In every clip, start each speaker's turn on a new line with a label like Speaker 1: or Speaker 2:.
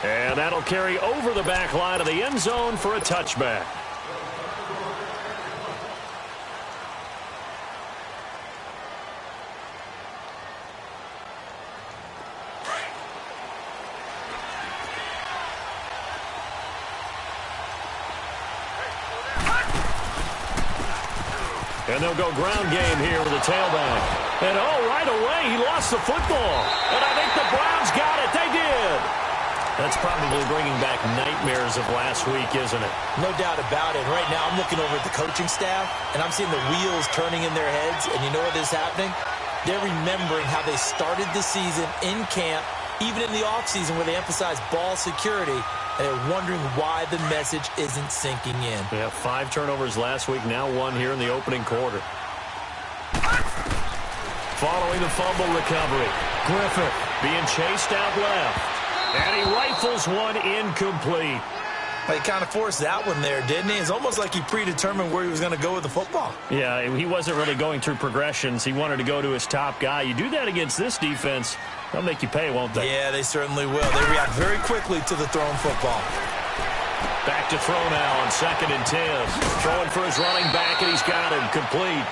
Speaker 1: And that'll carry over the back line of the end zone for a touchback. And they'll go ground game here with the tailback. And, right away, he lost the football. And I think the Browns got it. They did. That's probably bringing back nightmares of last week, isn't it?
Speaker 2: No doubt about it. Right now, I'm looking over at the coaching staff, and I'm seeing the wheels turning in their heads. And you know what is happening? They're remembering how they started the season in camp, even in the offseason where they emphasized ball security. And they're wondering why the message isn't sinking in.
Speaker 1: Yeah, 5 turnovers last week, now 1 here in the opening quarter. Following the fumble recovery, Griffith being chased out left. And he rifles one incomplete.
Speaker 2: He kind of forced that one there, didn't he? It's almost like he predetermined where he was going to go with the football.
Speaker 1: Yeah, he wasn't really going through progressions. He wanted to go to his top guy. You do that against this defense, they'll make you pay, won't they?
Speaker 2: Yeah, they certainly will. They react very quickly to the thrown football.
Speaker 1: Back to throw now on 2nd and 10. Throwing for his running back, and he's got him complete.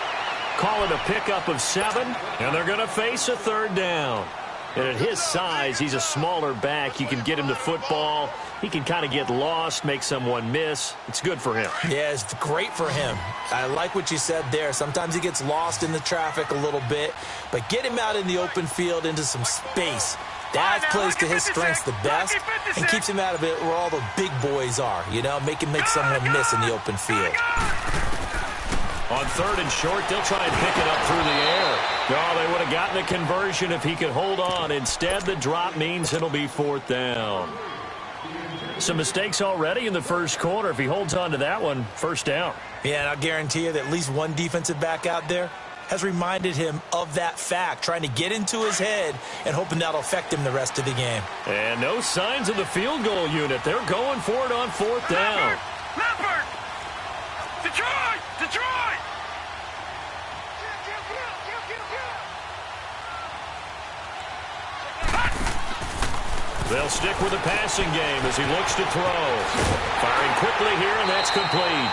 Speaker 1: Call it a pickup of 7, and they're going to face a 3rd down. And at his size, he's a smaller back. You can get him to football. He can kind of get lost, make someone miss. It's good for him.
Speaker 2: Yeah, it's great for him. I like what you said there. Sometimes he gets lost in the traffic a little bit, but get him out in the open field into some space. That plays to his strengths the best and keeps him out of it where all the big boys are, make someone miss in the open field.
Speaker 1: On 3rd and short, they'll try and pick it up through the air. Oh, they would have gotten the conversion if he could hold on. Instead, the drop means it'll be 4th down. Some mistakes already in the first quarter. If he holds on to that one, 1st down.
Speaker 2: Yeah, and I'll guarantee you that at least one defensive back out there has reminded him of that fact, trying to get into his head and hoping that'll affect him the rest of the game.
Speaker 1: And no signs of the field goal unit. They're going for it on 4th down.
Speaker 3: Leopard! Detroit! Detroit!
Speaker 1: They'll stick with the passing game as he looks to throw. Firing quickly here, and that's complete.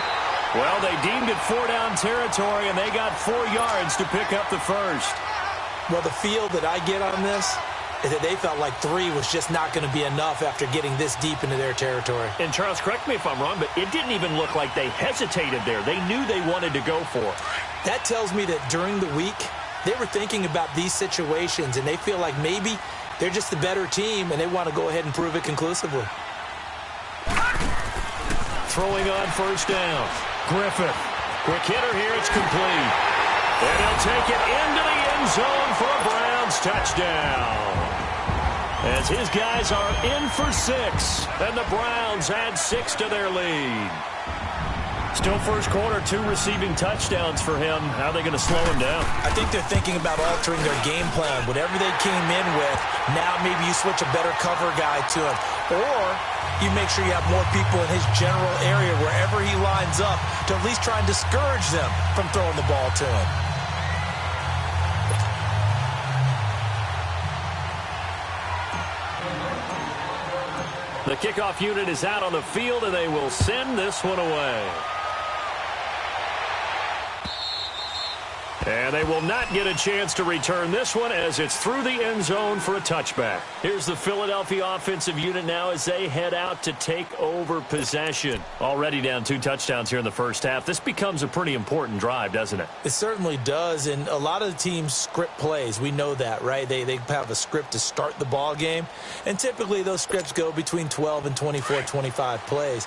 Speaker 1: Well, they deemed it 4-down territory, and they got 4 yards to pick up the first.
Speaker 2: Well, the feel that I get on this is that they felt like 3 was just not going to be enough after getting this deep into their territory.
Speaker 1: And, Charles, correct me if I'm wrong, but it didn't even look like they hesitated there. They knew they wanted to go for it.
Speaker 2: That tells me that during the week, they were thinking about these situations, and they feel like maybe they're just the better team, and they want to go ahead and prove it conclusively.
Speaker 1: Throwing on 1st down. Griffith. Quick hitter here. It's complete. And he'll take it into the end zone for a Browns touchdown. As his guys are in for 6, and the Browns add 6 to their lead. Still first quarter, 2 receiving touchdowns for him. How are they going to slow him down?
Speaker 2: I think they're thinking about altering their game plan. Whatever they came in with, now maybe you switch a better cover guy to him. Or you make sure you have more people in his general area wherever he lines up to at least try and discourage them from throwing the ball to him.
Speaker 1: The kickoff unit is out on the field, and they will send this one away. And they will not get a chance to return this one as it's through the end zone for a touchback. Here's the Philadelphia offensive unit now as they head out to take over possession. Already down 2 touchdowns here in the first half. This becomes a pretty important drive, doesn't it?
Speaker 2: It certainly does, and a lot of the teams script plays. We know that, right? They have a script to start the ball game, and typically those scripts go between 12 and 24, 25 plays.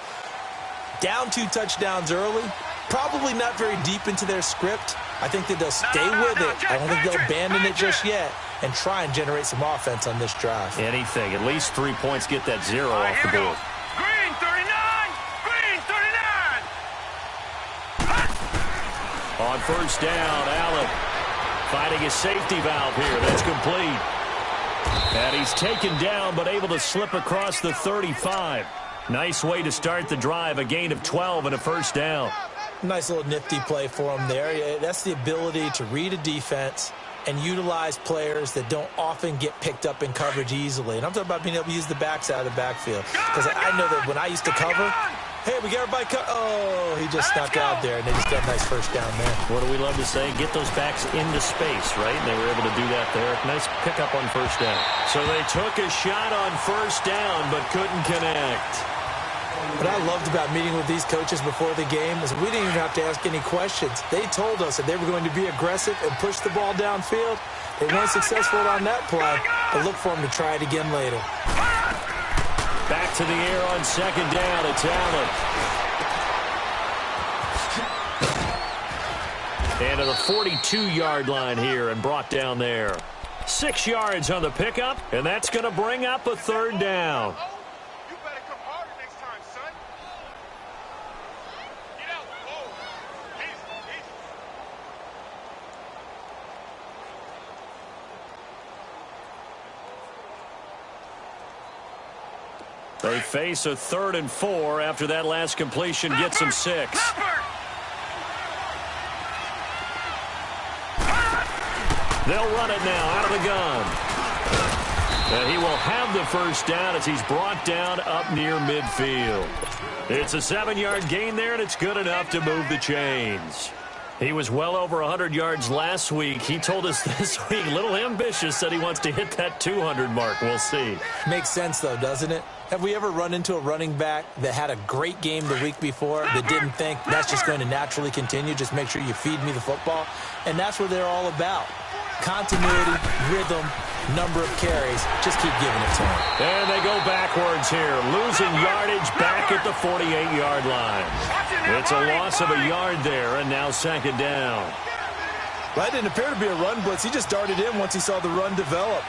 Speaker 2: Down 2 touchdowns early, probably not very deep into their script. I think that they'll stay with it. I don't think they'll abandon it just yet and try and generate some offense on this drive.
Speaker 1: Anything. At least 3 points, get that 0 off the board.
Speaker 3: Green 39! Green 39!
Speaker 1: On 1st down, Allen finding his safety valve here. That's complete. And he's taken down but able to slip across the 35. Nice way to start the drive, a gain of 12 and a 1st down.
Speaker 2: Nice little nifty play for him there. That's the ability to read a defense and utilize players that don't often get picked up in coverage easily. And I'm talking about being able to use the backside of the backfield. Because I know that when I used to cover, hey, we got everybody oh, he just snuck out there, and they just got a nice first down there.
Speaker 1: What do we love to say? Get those backs into space, right? And they were able to do that there. Nice pickup on first down. So they took a shot on first down, but couldn't connect.
Speaker 2: What I loved about meeting with these coaches before the game is we didn't even have to ask any questions. They told us that they were going to be aggressive and push the ball downfield. They weren't successful on that play, but look for them to try it again later.
Speaker 1: Back to the air on second down. It's Allen. And to the 42-yard line here and brought down there. 6 yards on the pickup, and that's going to bring up a third down. They face a 3rd and 4 after that last completion gets them 6. They'll run it now out of the gun. And he will have the first down as he's brought down up near midfield. It's a 7-yard gain there, and it's good enough to move the chains. He was well over 100 yards last week. He told us this week, a little ambitious, said he wants to hit that 200 mark. We'll see.
Speaker 2: Makes sense, though, doesn't it? Have we ever run into a running back that had a great game the week before that didn't think that's just going to naturally continue? Just make sure you feed me the football. And that's what they're all about. Continuity, rhythm, number of carries. Just keep giving it to them.
Speaker 1: And they go backwards here, losing yardage back at the 48-yard line. It's a loss of a yard there, and now second down.
Speaker 2: That didn't appear to be a run blitz. He just darted in once he saw the run develop.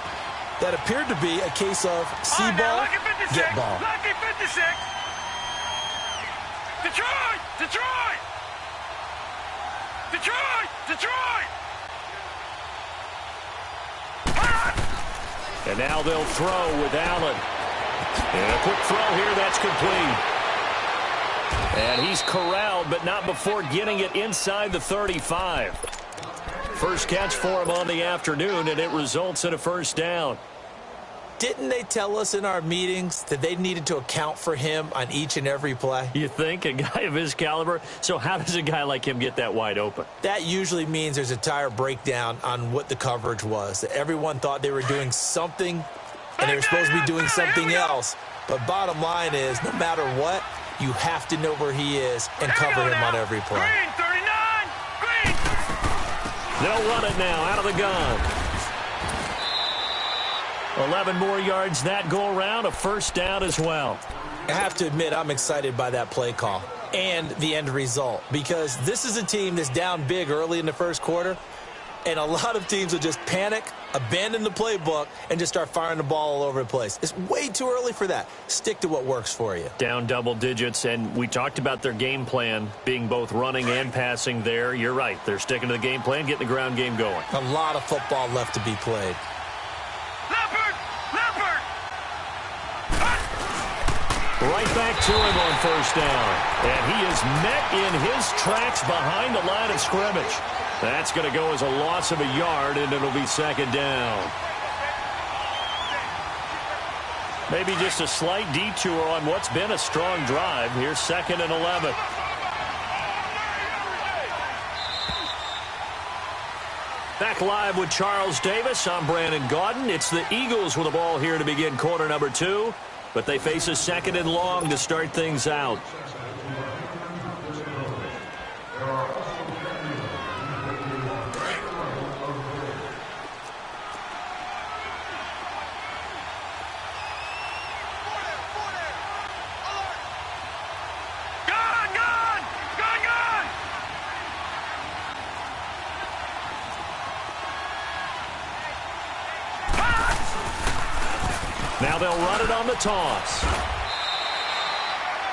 Speaker 2: That appeared to be a case of see ball, get ball.
Speaker 3: Lucky 56. Detroit! Detroit! Detroit! Detroit!
Speaker 1: And now they'll throw with Allen. And a quick throw here, that's complete. And he's corralled, but not before getting it inside the 35. First catch for him on the afternoon, and it results in a first down.
Speaker 2: Didn't they tell us in our meetings that they needed to account for him on each and every play?
Speaker 1: You think? A guy of his caliber? So how does a guy like him get that wide open?
Speaker 2: That usually means there's a entire breakdown on what the coverage was. That everyone thought they were doing something, and they were supposed to be doing something else. But bottom line is, no matter what, you have to know where he is and cover him on every play.
Speaker 3: Green, 39! Green!
Speaker 1: They'll run it now out of the gun. 11 more yards that go around, a first down as well.
Speaker 2: I have to admit, I'm excited by that play call and the end result, because this is a team that's down big early in the first quarter, and a lot of teams will just panic, abandon the playbook, and just start firing the ball all over the place. It's way too early for that. Stick to what works for you.
Speaker 1: Down double digits, and we talked about their game plan being both running and passing there. You're right. They're sticking to the game plan, getting the ground game going.
Speaker 2: A lot of football left to be played.
Speaker 1: Right back to him on first down. And he is met in his tracks behind the line of scrimmage. That's going to go as a loss of a yard, and it'll be second down. Maybe just a slight detour on what's been a strong drive. Here's 2nd and 11. Back live with Charles Davis. I'm Brandon Gaudin. It's the Eagles with the ball here to begin quarter number 2. But they face a 2nd and long to start things out. Now they'll run it on the toss.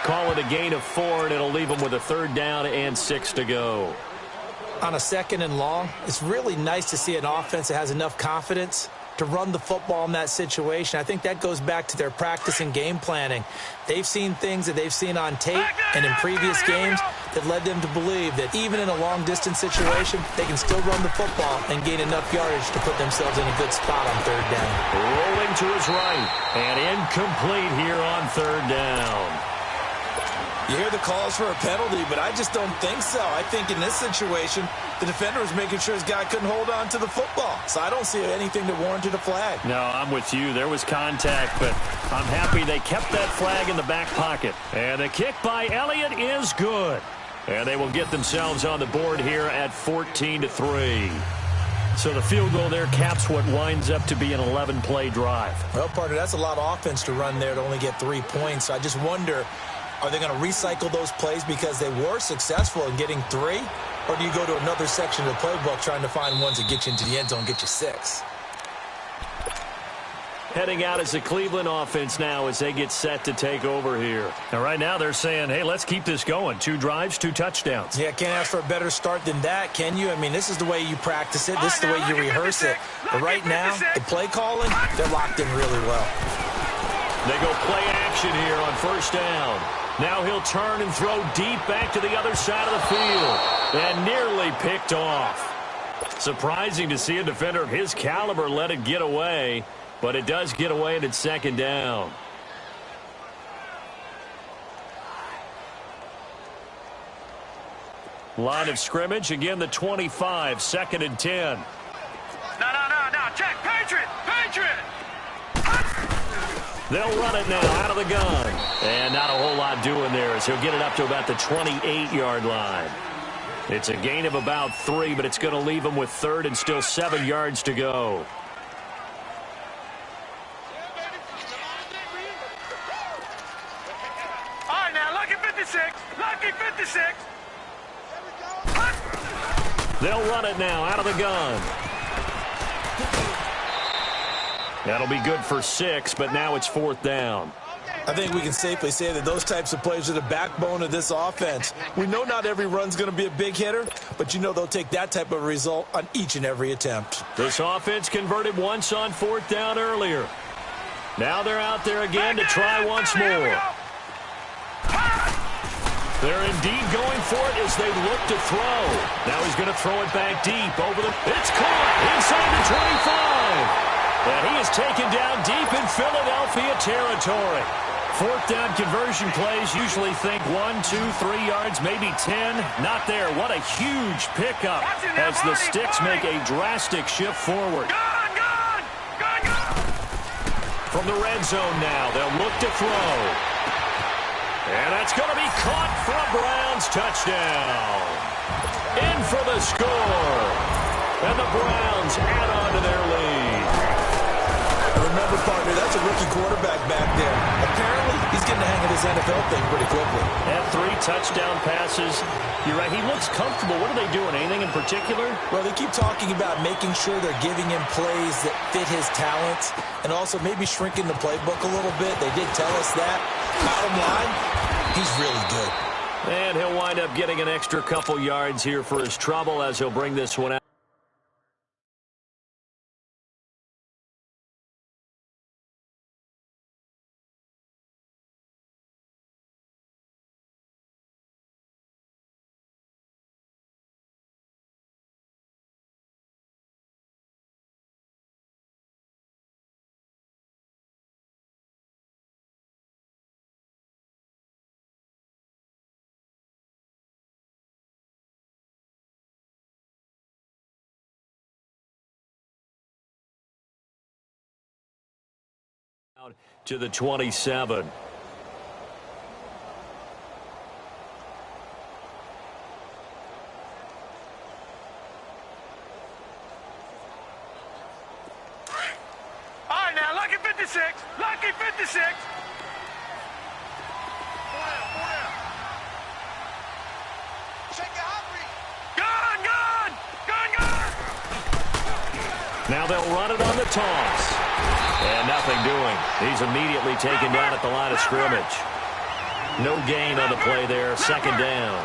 Speaker 1: Call it a gain of 4, and it'll leave them with a 3rd down and 6 to go.
Speaker 2: On a 2nd and long, it's really nice to see an offense that has enough confidence to run the football in that situation. I think that goes back to their practice and game planning. They've seen things that they've seen on tape and in previous games it led them to believe that even in a long-distance situation, they can still run the football and gain enough yardage to put themselves in a good spot on third down.
Speaker 1: Rolling to his right, and incomplete here on third down.
Speaker 2: You hear the calls for a penalty, but I just don't think so. I think in this situation, the defender was making sure his guy couldn't hold on to the football. So I don't see anything that warranted a flag.
Speaker 1: No, I'm with you. There was contact, but I'm happy they kept that flag in the back pocket. And the kick by Elliott is good. And they will get themselves on the board here at 14-3. So the field goal there caps what winds up to be an 11-play drive.
Speaker 2: Well, partner, that's a lot of offense to run there to only get 3 points. So I just wonder, are they going to recycle those plays because they were successful in getting 3? Or do you go to another section of the playbook trying to find ones that get you into the end zone and get you 6?
Speaker 1: Heading out as the Cleveland offense now as they get set to take over here. And right now they're saying, hey, let's keep this going. 2 drives, 2 touchdowns.
Speaker 2: Yeah, can't ask for a better start than that, can you? I mean, this is the way you practice it. This is the way you rehearse it. But right now, the play calling, they're locked in really well.
Speaker 1: They go play action here on first down. Now he'll turn and throw deep back to the other side of the field. And nearly picked off. Surprising to see a defender of his caliber let it get away. But it does get away and it's second down. Line of scrimmage, again the 25, 2nd and 10.
Speaker 3: No, Jack, Patriot!
Speaker 1: They'll run it now out of the gun. And not a whole lot doing there as he'll get it up to about the 28-yard line. It's a gain of about 3, but it's going to leave him with 3rd and still 7 yards to go.
Speaker 3: All right, now, lucky 56. Lucky 56.
Speaker 1: They'll run it now out of the gun. That'll be good for 6, but now it's 4th down.
Speaker 2: I think we can safely say that those types of plays are the backbone of this offense. We know not every run's going to be a big hitter, but you know they'll take that type of result on each and every attempt.
Speaker 1: This offense converted once on 4th down earlier. Now they're out there again to try once more. They're indeed going for it as they look to throw. Now he's going to throw it back deep over the... It's caught inside the 25. And he is taken down deep in Philadelphia territory. 4th down conversion plays usually think 1, 2, 3 yards, maybe 10. Not there. What a huge pickup as the Sticks make a drastic shift forward.
Speaker 3: Gone!
Speaker 1: From the red zone now, they'll look to throw. And that's going to be caught for a Browns touchdown. In for the score. And the Browns add on to their lead.
Speaker 2: Remember, partner, that's a rookie quarterback back there. Apparently, he's getting the hang of this NFL thing pretty quickly.
Speaker 1: Had 3 touchdown passes. You're right, he looks comfortable. What are they doing? Anything in particular?
Speaker 2: Well, they keep talking about making sure they're giving him plays that fit his talents and also maybe shrinking the playbook a little bit. They did tell us that. Bottom line, he's really good.
Speaker 1: And he'll wind up getting an extra couple yards here for his trouble as he'll bring this one out. To the 27.
Speaker 3: All right, now, lucky 56. Lucky 56. Gone!
Speaker 1: Now they'll run it on the toss. And nothing doing. He's immediately taken down at the line of scrimmage. No gain on the play there. 2nd down.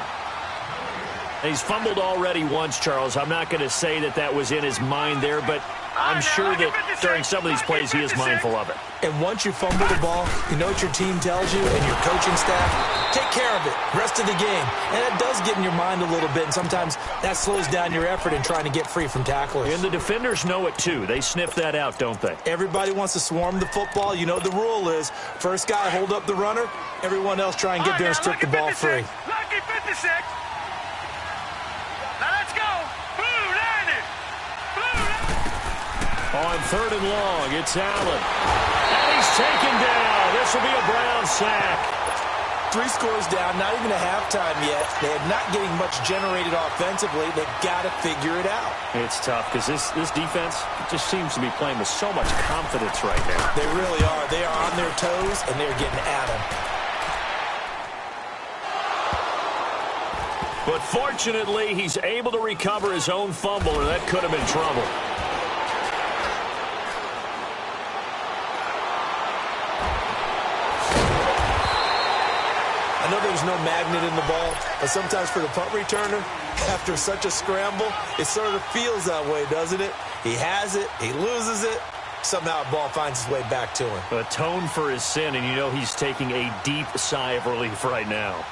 Speaker 1: He's fumbled already once, Charles. I'm not going to say that was in his mind there, but I'm sure that during some of these plays he is mindful of it.
Speaker 2: And once you fumble the ball, you know what your team tells you and your coaching staff? Take care of it, rest of the game. And it does get in your mind a little bit, and sometimes that slows down your effort in trying to get free from tacklers.
Speaker 1: And the defenders know it too. They sniff that out, don't they?
Speaker 2: Everybody wants to swarm the football. You know the rule is, first guy hold up the runner, everyone else try and get there and strip the ball free.
Speaker 3: Lucky 56. Now let's go. Blue landed.
Speaker 1: On 3rd and long, it's Allen. And he's taken down. This will be a Brown sack.
Speaker 2: 3 scores down, not even a halftime yet. They are not getting much generated offensively. They've got to figure it out.
Speaker 1: It's tough because this defense just seems to be playing with so much confidence right now.
Speaker 2: They really are. They are on their toes, and they're getting at them.
Speaker 1: But fortunately, he's able to recover his own fumble, or that could have been trouble.
Speaker 2: I know there's no magnet in the ball, but sometimes for the punt returner, after such a scramble, it sort of feels that way, doesn't it? He has it, he loses it, somehow the ball finds its way back to him.
Speaker 1: Atone for his sin, and you know he's taking a deep sigh of relief right now.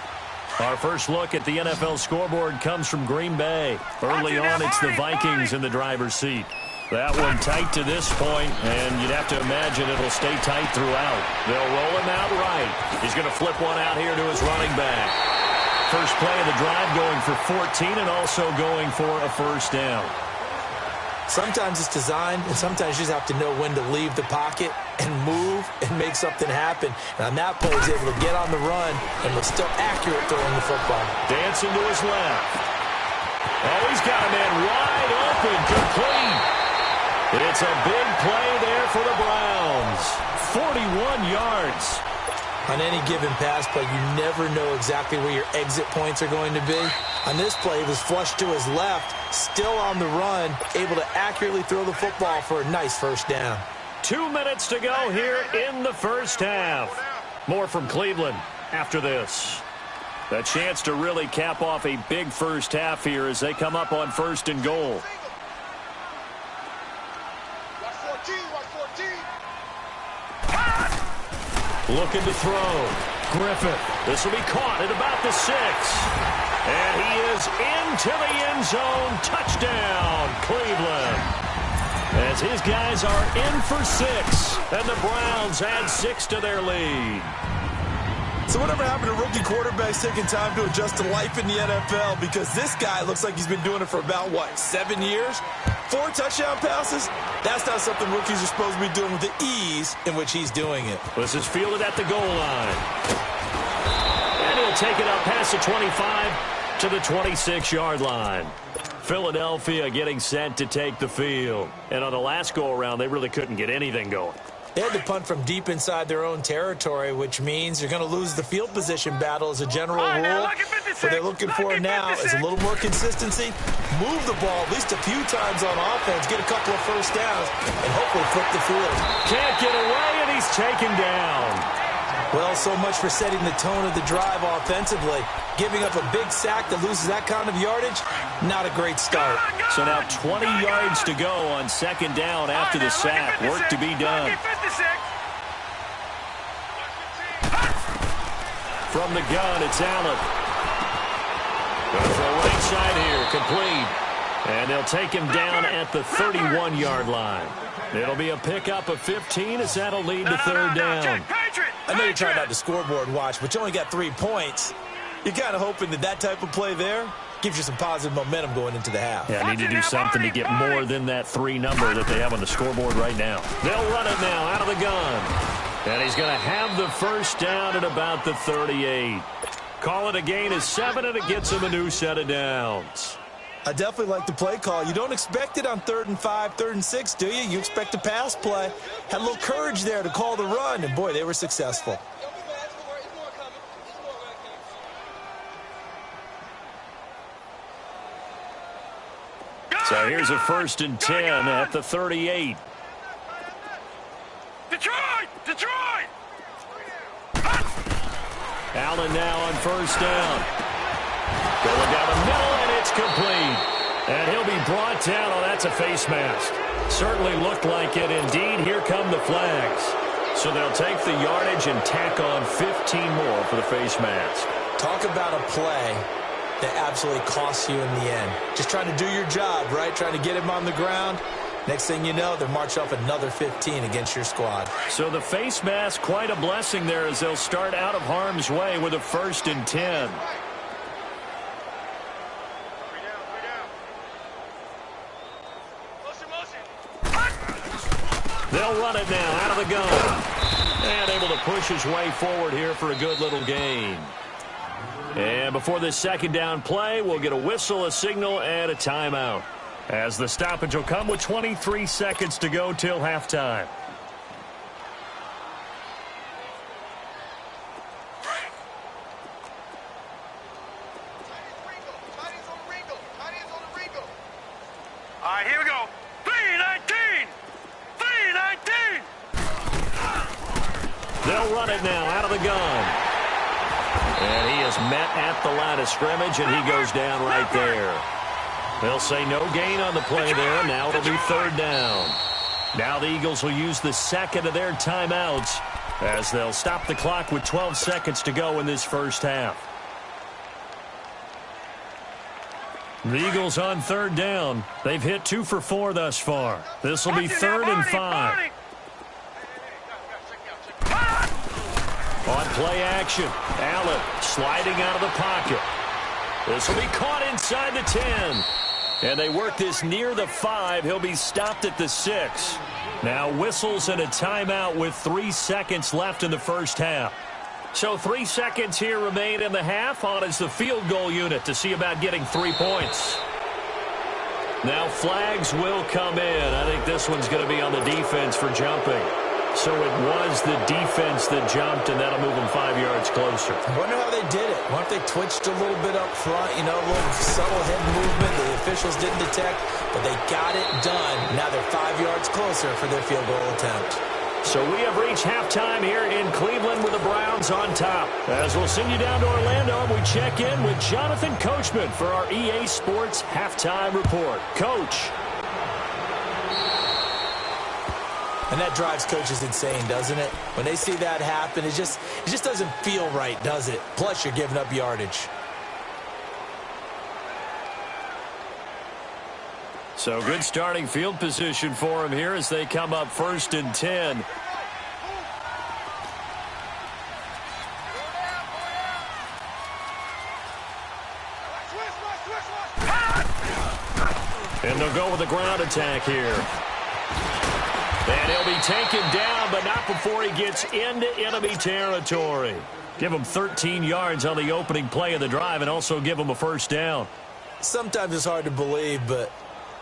Speaker 1: Our first look at the NFL scoreboard comes from Green Bay. Early on, it's the Vikings in the driver's seat. That one tight to this point, and you'd have to imagine it'll stay tight throughout. They'll roll him out right. He's going to flip one out here to his running back. First play of the drive going for 14 and also going for a first down.
Speaker 2: Sometimes it's designed, and sometimes you just have to know when to leave the pocket and move and make something happen. And on that play, he's able to get on the run and was still accurate throwing the football.
Speaker 1: Dancing to his left. Oh, he's got a man wide open, complete. It's a big play there for the Browns. 41 yards.
Speaker 2: On any given pass play, you never know exactly where your exit points are going to be. On this play, he was flushed to his left, still on the run, able to accurately throw the football for a nice first down.
Speaker 1: 2 minutes to go here in the first half. More from Cleveland after this. A chance to really cap off a big first half here as they come up on 1st and goal. Looking to throw. Griffith. This will be caught at about the 6. And he is into the end zone. Touchdown, Cleveland. As his guys are in for 6. And the Browns add 6 to their lead.
Speaker 2: So whatever happened to rookie quarterbacks taking time to adjust to life in the NFL? Because this guy looks like he's been doing it for about, 7 years? 4 touchdown passes? That's not something rookies are supposed to be doing with the ease in which he's doing it.
Speaker 1: This is fielded at the goal line. And he'll take it up past the 25 to the 26-yard line. Philadelphia getting set to take the field. And on the last go-around, they really couldn't get anything going.
Speaker 2: They had to punt from deep inside their own territory, which means you're going to lose the field position battle as a general rule. What they're looking for now is a little more consistency, move the ball at least a few times on offense, get a couple of first downs, and hopefully flip the field.
Speaker 1: Can't get away, and he's taken down.
Speaker 2: Well, so much for setting the tone of the drive offensively. Giving up a big sack that loses that kind of yardage, not a great start.
Speaker 1: So now 20 yards to go on 2nd down after the sack. Work to be done. From the gun, it's Allen. Going to throw right side here, complete. And they'll take him down at the 31-yard line. It'll be a pickup of 15 as that'll lead to 3rd down.
Speaker 2: I know you're trying not to scoreboard watch, but you only got 3 points. You're kind of hoping that that type of play there gives you some positive momentum going into the half.
Speaker 1: Yeah, need to do something to get more than that 3 number that they have on the scoreboard right now. They'll run it now out of the gun. And he's going to have the first down at about the 38. Call it a gain of 7, and it gets him a new set of downs.
Speaker 2: I definitely like the play call. You don't expect it on 3rd and 5, 3rd and 6, do you? You expect a pass play. Had a little courage there to call the run, and boy, they were successful.
Speaker 1: So here's a 1st and 10 at the 38.
Speaker 3: Detroit!
Speaker 1: Allen now on 1st down. Going down the middle, and it's complete. And he'll be brought down. Oh, that's a face mask. Certainly looked like it. Indeed, here come the flags. So they'll take the yardage and tack on 15 more for the face mask.
Speaker 2: Talk about a play that absolutely costs you in the end. Just trying to do your job, right? Trying to get him on the ground. Next thing you know, they're marching off another 15 against your squad.
Speaker 1: So the face mask, quite a blessing there as they'll start out of harm's way with a 1st and 10. They'll run it now out of the gun. And able to push his way forward here for a good little gain. And before this 2nd down play, we'll get a whistle, a signal, and a timeout. As the stoppage will come with 23 seconds to go till halftime.
Speaker 3: All right, here we go. 3-19! 3-19!
Speaker 1: They'll run it now out of the gun. And he is met at the line of scrimmage, and he goes down right there. They'll say no gain on the play there. Now it'll be 3rd down. Now the Eagles will use the 2nd of their timeouts as they'll stop the clock with 12 seconds to go in this first half. The Eagles on 3rd down. They've hit 2 for 4 thus far. This will be 3rd and 5. On play action, Allen sliding out of the pocket. This will be caught inside the 10. And they work this near the 5. He'll be stopped at the 6. Now whistles and a timeout with 3 seconds left in the first half. So 3 seconds here remain in the half. On is the field goal unit to see about getting 3 points. Now flags will come in. I think this one's going to be on the defense for jumping. So it was the defense that jumped, and that'll move them 5 yards closer.
Speaker 2: I wonder how they did it. I wonder if they twitched a little bit up front, a little subtle head movement the officials didn't detect, but they got it done. Now they're 5 yards closer for their field goal attempt.
Speaker 1: So we have reached halftime here in Cleveland with the Browns on top. As we'll send you down to Orlando, we check in with Jonathan Coachman for our EA Sports Halftime Report. Coach.
Speaker 2: And that drives coaches insane, doesn't it? When they see that happen, it just doesn't feel right, does it? Plus, you're giving up yardage.
Speaker 1: So good starting field position for him here as they come up 1st and 10. And they'll go with a ground attack here. And he'll be taken down, but not before he gets into enemy territory. Give him 13 yards on the opening play of the drive and also give him a 1st down.
Speaker 2: Sometimes it's hard to believe, but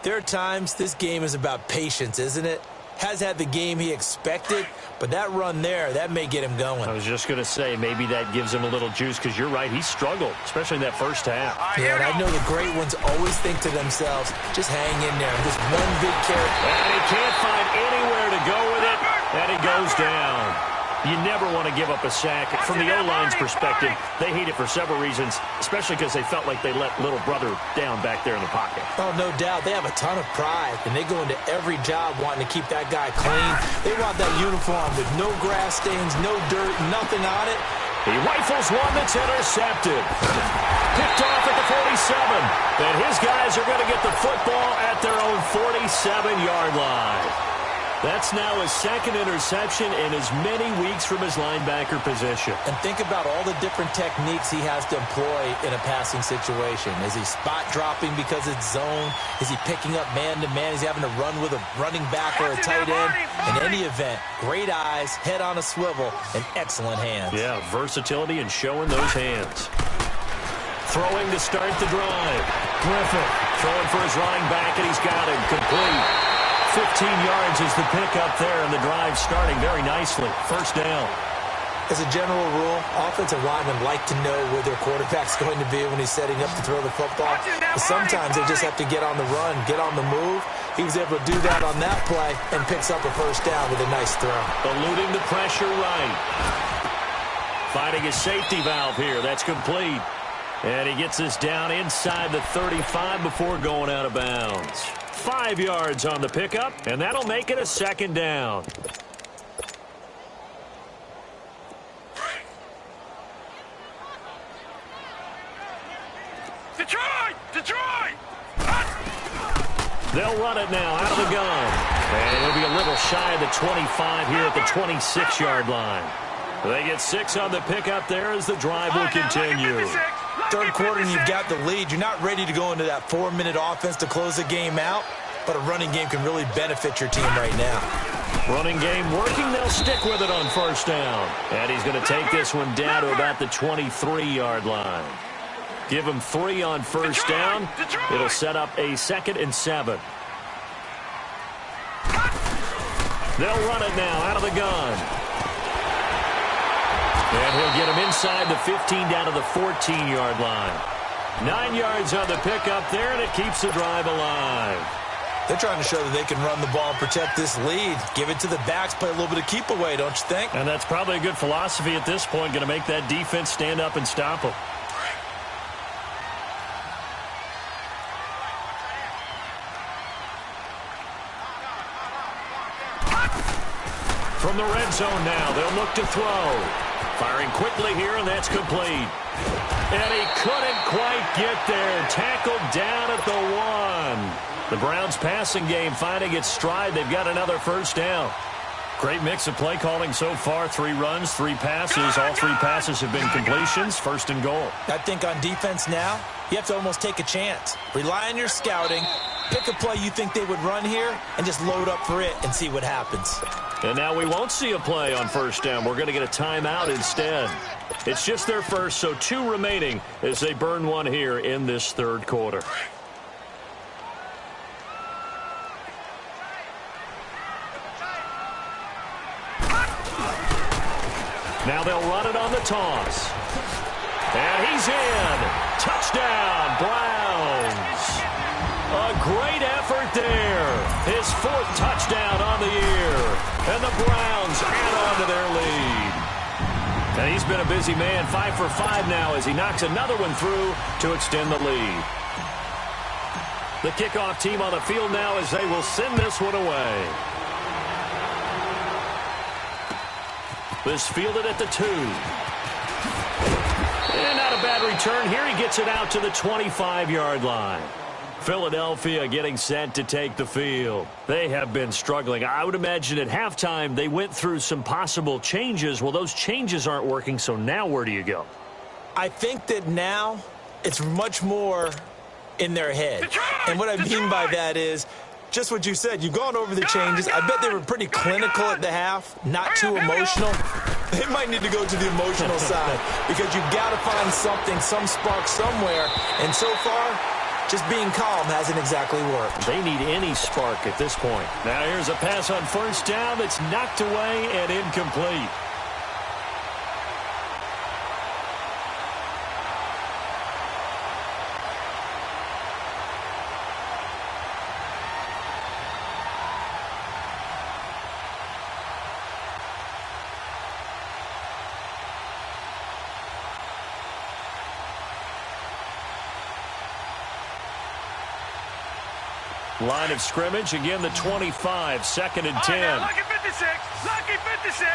Speaker 2: there are times this game is about patience, isn't it? Has had the game he expected, but that run there, that may get him going.
Speaker 1: I was just going to say, maybe that gives him a little juice because you're right, he struggled, especially in that first half.
Speaker 2: Yeah, and I know the great ones always think to themselves, just hang in there. Just one big carry.
Speaker 1: And he can't find anywhere to go with it, and he goes down. You never want to give up a sack. From the O-line's perspective, they hate it for several reasons, especially because they felt like they let little brother down back there in the pocket.
Speaker 2: Oh, no doubt. They have a ton of pride, and they go into every job wanting to keep that guy clean. They want that uniform with no grass stains, no dirt, nothing on it.
Speaker 1: He rifles one that's intercepted. Picked off at the 47. And his guys are going to get the football at their own 47-yard line. That's now his 2nd interception in as many weeks from his linebacker position.
Speaker 2: And think about all the different techniques he has to employ in a passing situation. Is he spot dropping because it's zone? Is he picking up man-to-man? Is he having to run with a running back or a tight end? In any event, great eyes, head on a swivel, and excellent hands.
Speaker 1: Yeah, versatility and showing those hands. Throwing to start the drive. Griffin throwing for his running back, and he's got him complete. 15 yards is the pickup there, and the drive starting very nicely. 1st down.
Speaker 2: As a general rule, offensive linemen like to know where their quarterback's going to be when he's setting up to throw the football. But sometimes they just have to get on the run, get on the move. He was able to do that on that play and picks up a 1st down with a nice throw.
Speaker 1: Eluding the pressure right. Finding a safety valve here. That's complete. And he gets us down inside the 35 before going out of bounds. 5 yards on the pickup, and that'll make it a second down.
Speaker 3: Detroit! Detroit!
Speaker 1: They'll run it now out of the gun. And it'll be a little shy of the 25 here at the 26-yard line. They get 6 on the pickup there as the drive will continue.
Speaker 2: Third quarter and you've got the lead. You're not ready to go into that 4-minute offense to close the game out, but a running game can really benefit your team right now.
Speaker 1: Running game working. They'll stick with it on first down. And he's going to take this one down to about the 23-yard line. Give him 3 on first down. It'll set up a 2nd and 7. They'll run it now out of the gun. And he'll get him inside the 15 down to the 14-yard line. 9 yards on the pickup there, and it keeps the drive alive.
Speaker 2: They're trying to show that they can run the ball and protect this lead. Give it to the backs, play a little bit of keep away, don't you think?
Speaker 1: And that's probably a good philosophy at this point, going to make that defense stand up and stop them. From the red zone now, they'll look to throw. Firing quickly here, and that's complete. And he couldn't quite get there. Tackled down at the 1. The Browns passing game finding its stride. They've got another first down. Great mix of play calling so far. 3 runs, 3 passes. All 3 passes have been completions. 1st and goal.
Speaker 2: I think on defense now, you have to almost take a chance. Rely on your scouting. Pick a play you think they would run here and just load up for it and see what happens.
Speaker 1: And now we won't see a play on first down. We're going to get a timeout instead. It's just their first, so 2 remaining as they burn 1 here in this 3rd quarter. Now they'll run it on the toss. And he's in. Touchdown, Browns. A great effort there. His 4th touchdown on the year. And the Browns add on to their lead. And he's been a busy man, 5 for 5 now as he knocks another one through to extend the lead. The kickoff team on the field now as they will send this one away. This fielded at the 2. And not a bad return here. He gets it out to the 25-yard line. Philadelphia getting set to take the field. They have been struggling. I would imagine at halftime they went through some possible changes. Well, those changes aren't working, so now where do you go?
Speaker 2: I think that now it's much more in their head. And what I mean by that is just what you said. You've gone over the changes. I bet they were pretty clinical at the half, not too emotional. They might need to go to the emotional side because you've got to find something, some spark somewhere. And so far, just being calm hasn't exactly worked.
Speaker 1: They need any spark at this point. Now here's a pass on first down that's knocked away and incomplete. Line of scrimmage, again the 25, 2nd and 10.
Speaker 3: Now, lucky 56, lucky 56.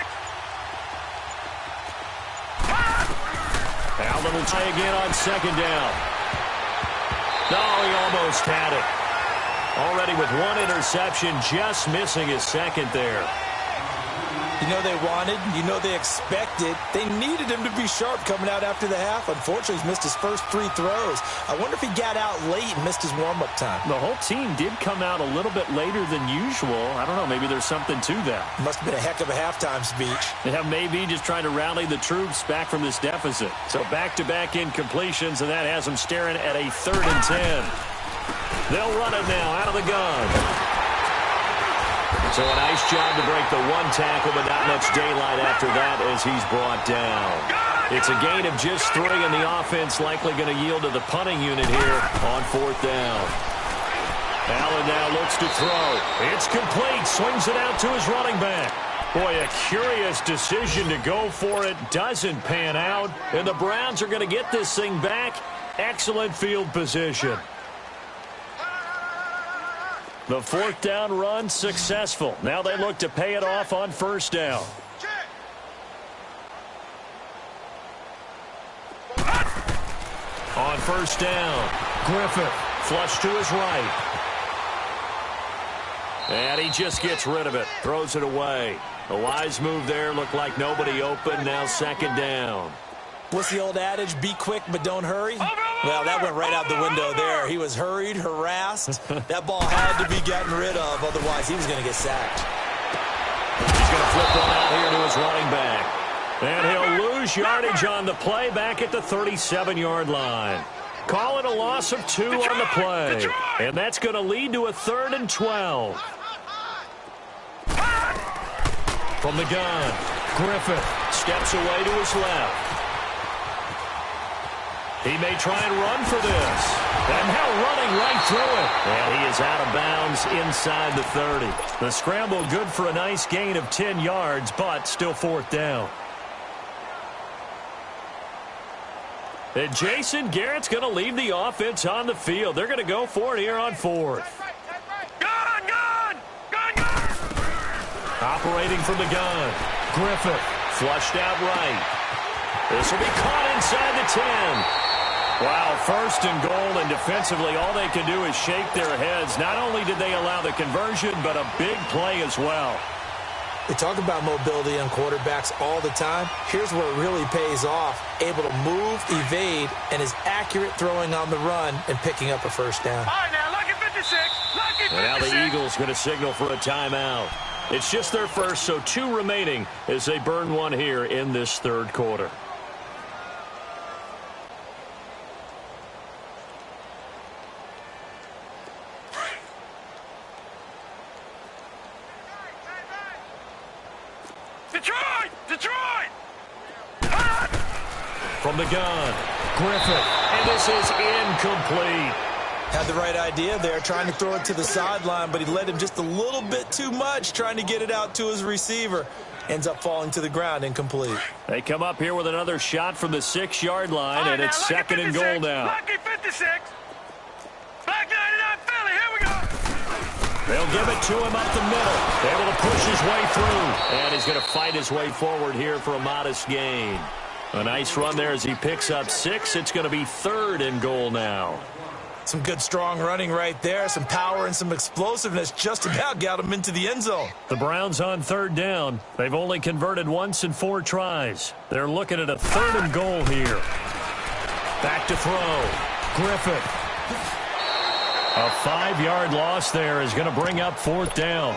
Speaker 1: Allen will try again on 2nd down. No, he almost had it. Already with 1 interception, just missing his 2nd there.
Speaker 2: You know they wanted, you know they expected. They needed him to be sharp coming out after the half. Unfortunately, he's missed his first 3 throws. I wonder if he got out late and missed his warm-up time.
Speaker 1: The whole team did come out a little bit later than usual. I don't know, maybe there's something to that.
Speaker 2: Must have been a heck of a halftime speech.
Speaker 1: Yeah, maybe just trying to rally the troops back from this deficit. So back-to-back incompletions, and that has them staring at a 3rd and 10. They'll run it now out of the gun. So a nice job to break the 1 tackle, but not much daylight after that as he's brought down. It's a gain of just 3, and the offense likely going to yield to the punting unit here on 4th down. Allen now looks to throw. It's complete. Swings it out to his running back. Boy, a curious decision to go for it. Doesn't pan out. And the Browns are going to get this thing back. Excellent field position. The fourth down run successful. Now they look to pay it off on first down. On first down, Griffith flush to his right. And he just gets rid of it. Throws it away. A wise move there. Looked like nobody open. Now second down.
Speaker 2: What's the old adage? Be quick, but don't hurry. Well, that went right out the window there. He was hurried, harassed. That ball had to be gotten rid of. Otherwise, he was going to get sacked.
Speaker 1: He's going to flip one out here to his running back. And he'll lose yardage on the play back at the 37-yard line. Call it a loss of 2 on the play. And that's going to lead to a 3rd and 12. From the gun, Griffith steps away to his left. He may try and run for this. And now running right through it. And he is out of bounds inside the 30. The scramble good for a nice gain of 10 yards, but still 4th down. And Jason Garrett's going to leave the offense on the field. They're going to go for it here on 4th.
Speaker 3: Gun!
Speaker 1: Operating from the gun. Griffith flushed out right. This will be caught inside the 10. Wow, 1st and goal, and defensively all they can do is shake their heads. Not only did they allow the conversion, but a big play as well.
Speaker 2: They talk about mobility on quarterbacks all the time. Here's where it really pays off. Able to move, evade, and is accurate throwing on the run and picking up a first down.
Speaker 3: All right, now, lucky 56. Lucky 56.
Speaker 1: And now the Eagles going to signal for a timeout. It's just their first, so 2 remaining as they burn one here in this 3rd quarter.
Speaker 3: Detroit!
Speaker 1: From the gun, Griffith, and this is incomplete.
Speaker 2: Had the right idea there, trying to throw it to the sideline, but he led him just a little bit too much, trying to get it out to his receiver. Ends up falling to the ground, incomplete.
Speaker 1: They come up here with another shot from the 6-yard line, and it's 2nd and goal now.
Speaker 3: Lucky 56. Back 99 Philly, here we go.
Speaker 1: They'll give it to him up the middle. Able to push his way through. And he's going to fight his way forward here for a modest gain. A nice run there as he picks up 6. It's going to be 3rd and goal now.
Speaker 2: Some good, strong running right there. Some power and some explosiveness just about got him into the end zone.
Speaker 1: The Browns on 3rd down. They've only converted once in 4 tries. They're looking at a 3rd and goal here. Back to throw. Griffith. A 5-yard loss there is going to bring up 4th down.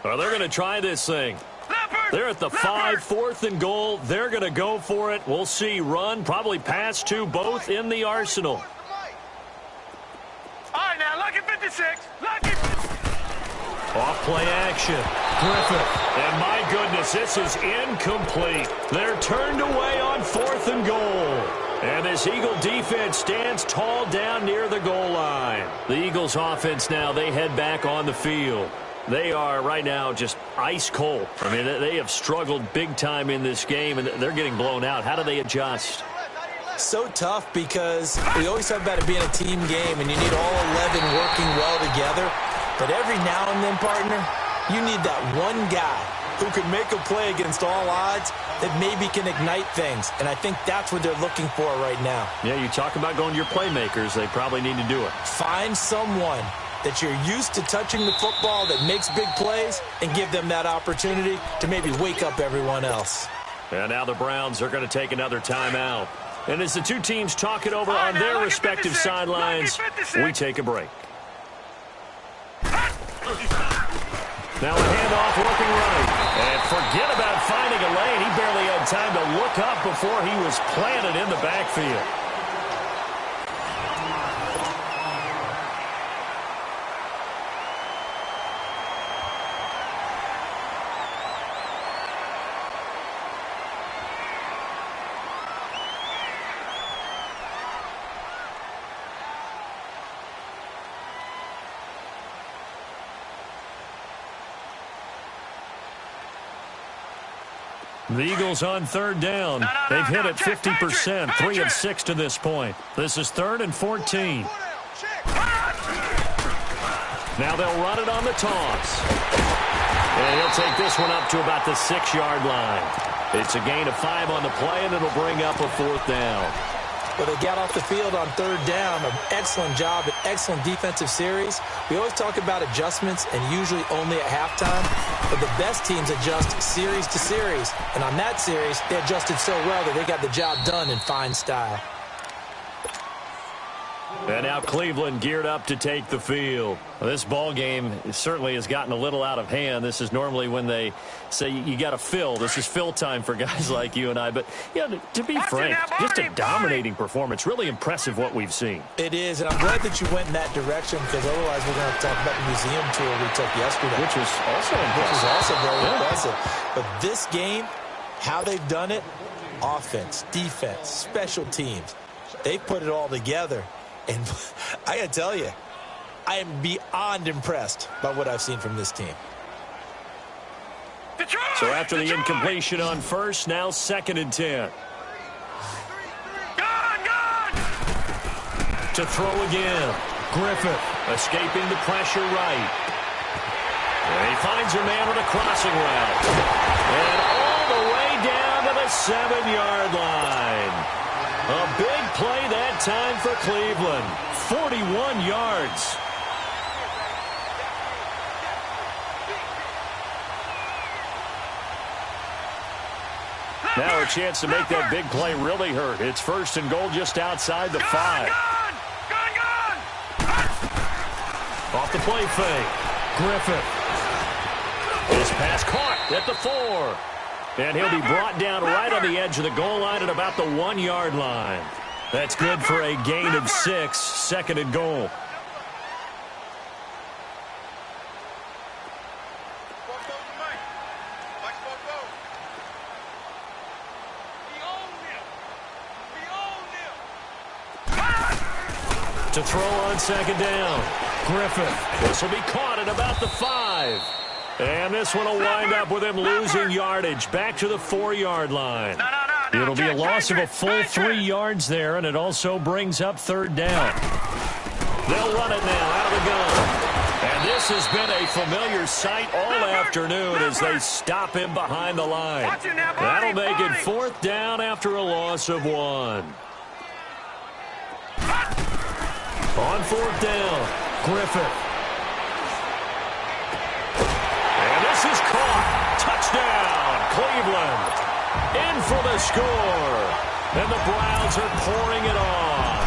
Speaker 1: Well, they're going to try this thing. They're at the 5, 4th and goal. They're going to go for it. We'll see. Run, probably pass to both in the arsenal.
Speaker 3: All right, now, lucky 56. Lucky.
Speaker 1: Off play action. Griffith. And my goodness, this is incomplete. They're turned away on 4th and goal. And this Eagle defense stands tall down near the goal line. The Eagles offense now, they head back on the field. They are right now just ice cold. I mean, they have struggled big time in this game, and they're getting blown out. How do they adjust?
Speaker 2: So tough because we always talk about it being a team game, and you need all 11 working well together. But every now and then, partner, you need that one guy who can make a play against all odds that maybe can ignite things. And I think that's what they're looking for right now.
Speaker 1: Yeah, you talk about going to your playmakers. They probably need to do it.
Speaker 2: Find someone that you're used to touching the football that makes big plays and give them that opportunity to maybe wake up everyone else.
Speaker 1: And now the Browns are going to take another timeout. And as the two teams talk it over on their respective sidelines, we take a break. Now a handoff looking right. And forget about finding a lane. He barely had time to look up before he was planted in the backfield. The Eagles on third down. They've hit it 50%, 3 of 6 to this point. This is 3rd and 14. Now they'll run it on the toss. And he'll take this one up to about the 6-yard line. It's a gain of 5 on the play, and it'll bring up a 4th down.
Speaker 2: Well, they got off the field on 3rd down. An excellent job, an excellent defensive series. We always talk about adjustments, and usually only at halftime. But the best teams adjust series to series. And on that series, they adjusted so well that they got the job done in fine style.
Speaker 1: And now Cleveland geared up to take the field. Well, this ball game certainly has gotten a little out of hand. This is normally when they say you got to fill. This is fill time for guys like you and I. But, you know, to be frank, just a dominating performance. Really impressive what we've seen.
Speaker 2: It is, and I'm glad that you went in that direction because otherwise we're going to talk about the museum tour we took yesterday.
Speaker 1: Which was also impressive.
Speaker 2: Which was also very impressive. But this game, how they've done it, offense, defense, special teams, they put it all together. And I got to tell you, I am beyond impressed by what I've seen from this team.
Speaker 1: So after the incompletion on first, now 2nd and 10. To throw again. Griffith escaping the pressure right. And he finds a man with a crossing route. And all the way down to the 7-yard line. A big play that time for Cleveland. 41 yards. Now a chance to make that big play really hurt. It's 1st and goal just outside the 5. Off the play fake. Griffith. His pass caught at the 4. And he'll be brought down right on the edge of the goal line at about the 1-yard line. That's good for a gain of 6, 2nd and goal. To throw on 2nd down. Griffith. This will be caught at about the 5. And this one will wind up with him losing yardage back to the 4-yard line. It'll be a loss of a full 3 yards there, and it also brings up 3rd down. They'll run it now out of the gun. And this has been a familiar sight all afternoon as they stop him behind the line. That'll make it 4th down after a loss of 1. On 4th down, Griffith. This is caught. Touchdown, Cleveland. In for the score. And the Browns are pouring it on.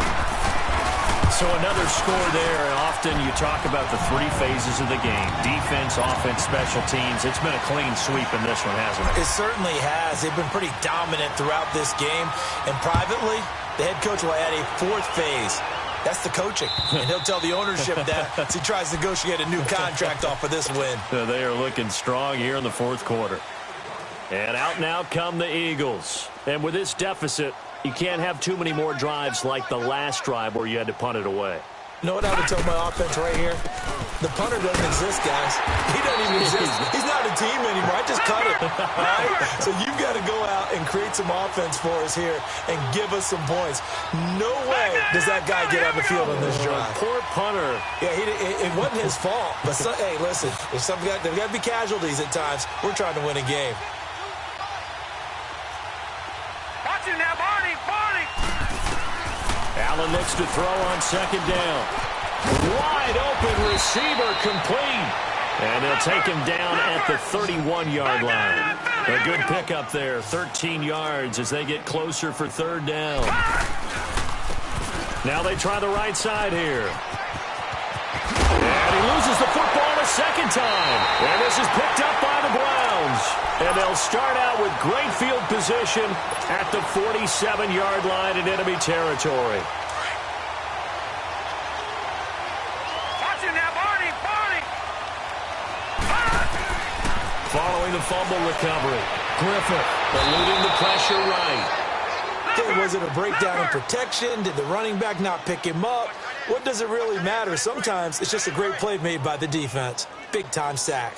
Speaker 1: So another score there. Often you talk about the 3 phases of the game. Defense, offense, special teams. It's been a clean sweep in this one, hasn't it?
Speaker 2: It certainly has. They've been pretty dominant throughout this game. And privately, the head coach will add a 4th phase. That's the coaching. And he'll tell the ownership that as he tries to negotiate a new contract off of this win.
Speaker 1: They are looking strong here in the 4th quarter. And out now come the Eagles. And with this deficit, you can't have too many more drives like the last drive where you had to punt it away.
Speaker 2: You know what I would tell my offense right here? The punter doesn't exist, guys. He doesn't even exist. He's not a team anymore. I just cut it. All right? So you've got to go out and create some offense for us here and give us some points. No way does that guy get on the field on this drive.
Speaker 1: Poor punter.
Speaker 2: Yeah, it wasn't his fault. But, hey, listen, if there's got to be casualties at times. We're trying to win a game.
Speaker 3: Watch it now, Barney.
Speaker 1: Allen looks to throw on 2nd down. Wide open receiver complete. And they'll take him down at the 31-yard line. A good pickup there, 13 yards as they get closer for 3rd down. Now they try the right side here. And he loses the football a 2nd time. And this is picked up by the Browns. And they'll start out with great field position at the 47-yard line in enemy territory. Following the fumble recovery, Griffith eluding the pressure right.
Speaker 2: Okay, was it a breakdown in protection? Did the running back not pick him up? What does it really matter? Sometimes it's just a great play made by the defense. Big-time sack.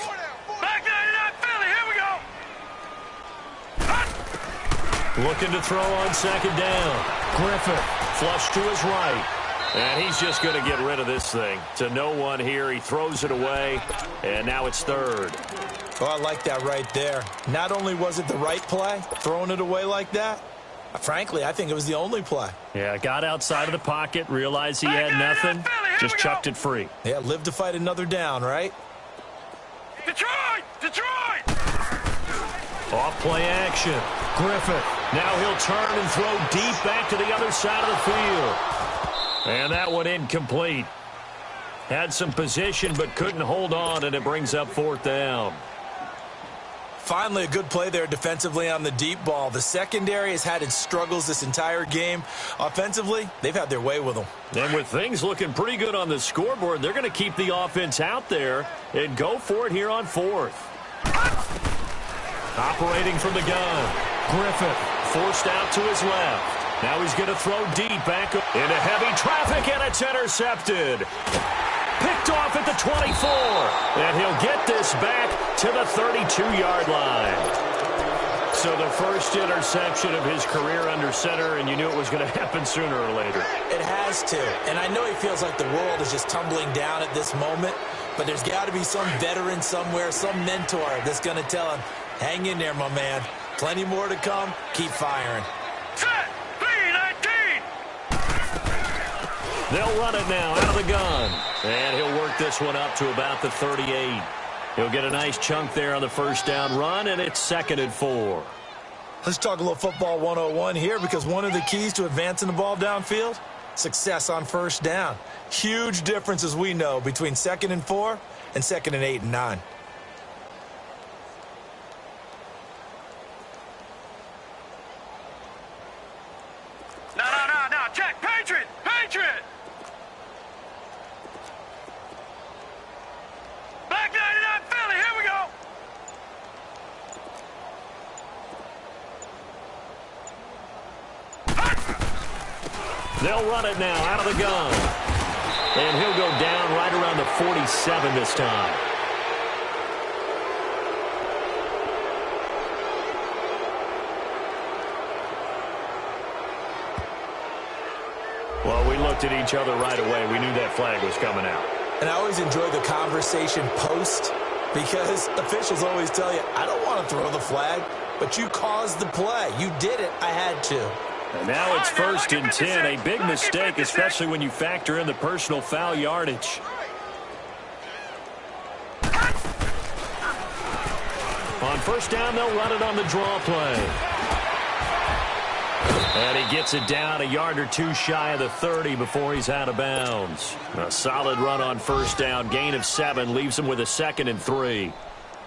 Speaker 3: Back 99, Philly, here we go.
Speaker 1: Looking to throw on second down. Griffith flush to his right. And he's just going to get rid of this thing. To no one here. He throws it away. And now it's third.
Speaker 2: Oh, I like that right there. Not only was it the right play, throwing it away like that, frankly, I think it was the only play.
Speaker 1: Yeah, got outside of the pocket, realized he had nothing, just chucked it free.
Speaker 2: Yeah, live to fight another down, right?
Speaker 3: Detroit! Detroit!
Speaker 1: Off play action. Griffith. Now he'll turn and throw deep back to the other side of the field. And that one incomplete. Had some position but couldn't hold on, and it brings up fourth down.
Speaker 2: Finally, a good play there defensively on the deep ball. The secondary has had its struggles this entire game. Offensively, they've had their way with them.
Speaker 1: And with things looking pretty good on the scoreboard, they're going to keep the offense out there and go for it here on fourth. Operating from the gun. Griffith forced out to his left. Now he's going to throw deep back into heavy traffic, and it's intercepted. Picked off at the 24. And he'll get this back to the 32-yard line. So the first interception of his career under center, and you knew it was going to happen sooner or later.
Speaker 2: It has to. And I know he feels like the world is just tumbling down at this moment, but there's got to be some veteran somewhere, some mentor that's going to tell him, hang in there, my man. Plenty more to come. Keep firing.
Speaker 3: Set! 3-19!
Speaker 1: They'll run it now out of the gun. And he'll work this one up to about the 38. He'll get a nice chunk there on the first down run, and it's 2nd and 4.
Speaker 2: Let's talk a little football 101 here, because one of the keys to advancing the ball downfield, success on first down. Huge difference, as we know, between 2nd and 4 and 2nd and 8 and 9.
Speaker 3: No, check! Patriot! Patriot! Back 99 Philly, here we go!
Speaker 1: They'll run it now out of the gun. And he'll go down right around the 47 this time. Well, we looked at each other right away. We knew that flag was coming out.
Speaker 2: And I always enjoy the conversation post, because officials always tell you, I don't want to throw the flag, but you caused the play. You did it. I had to.
Speaker 1: And now it's 1st and 10. A big mistake, especially when you factor in the personal foul yardage. On first down, they'll run it on the draw play. And he gets it down a yard or two shy of the 30 before he's out of bounds. A solid run on first down. Gain of 7 leaves him with a 2nd and 3.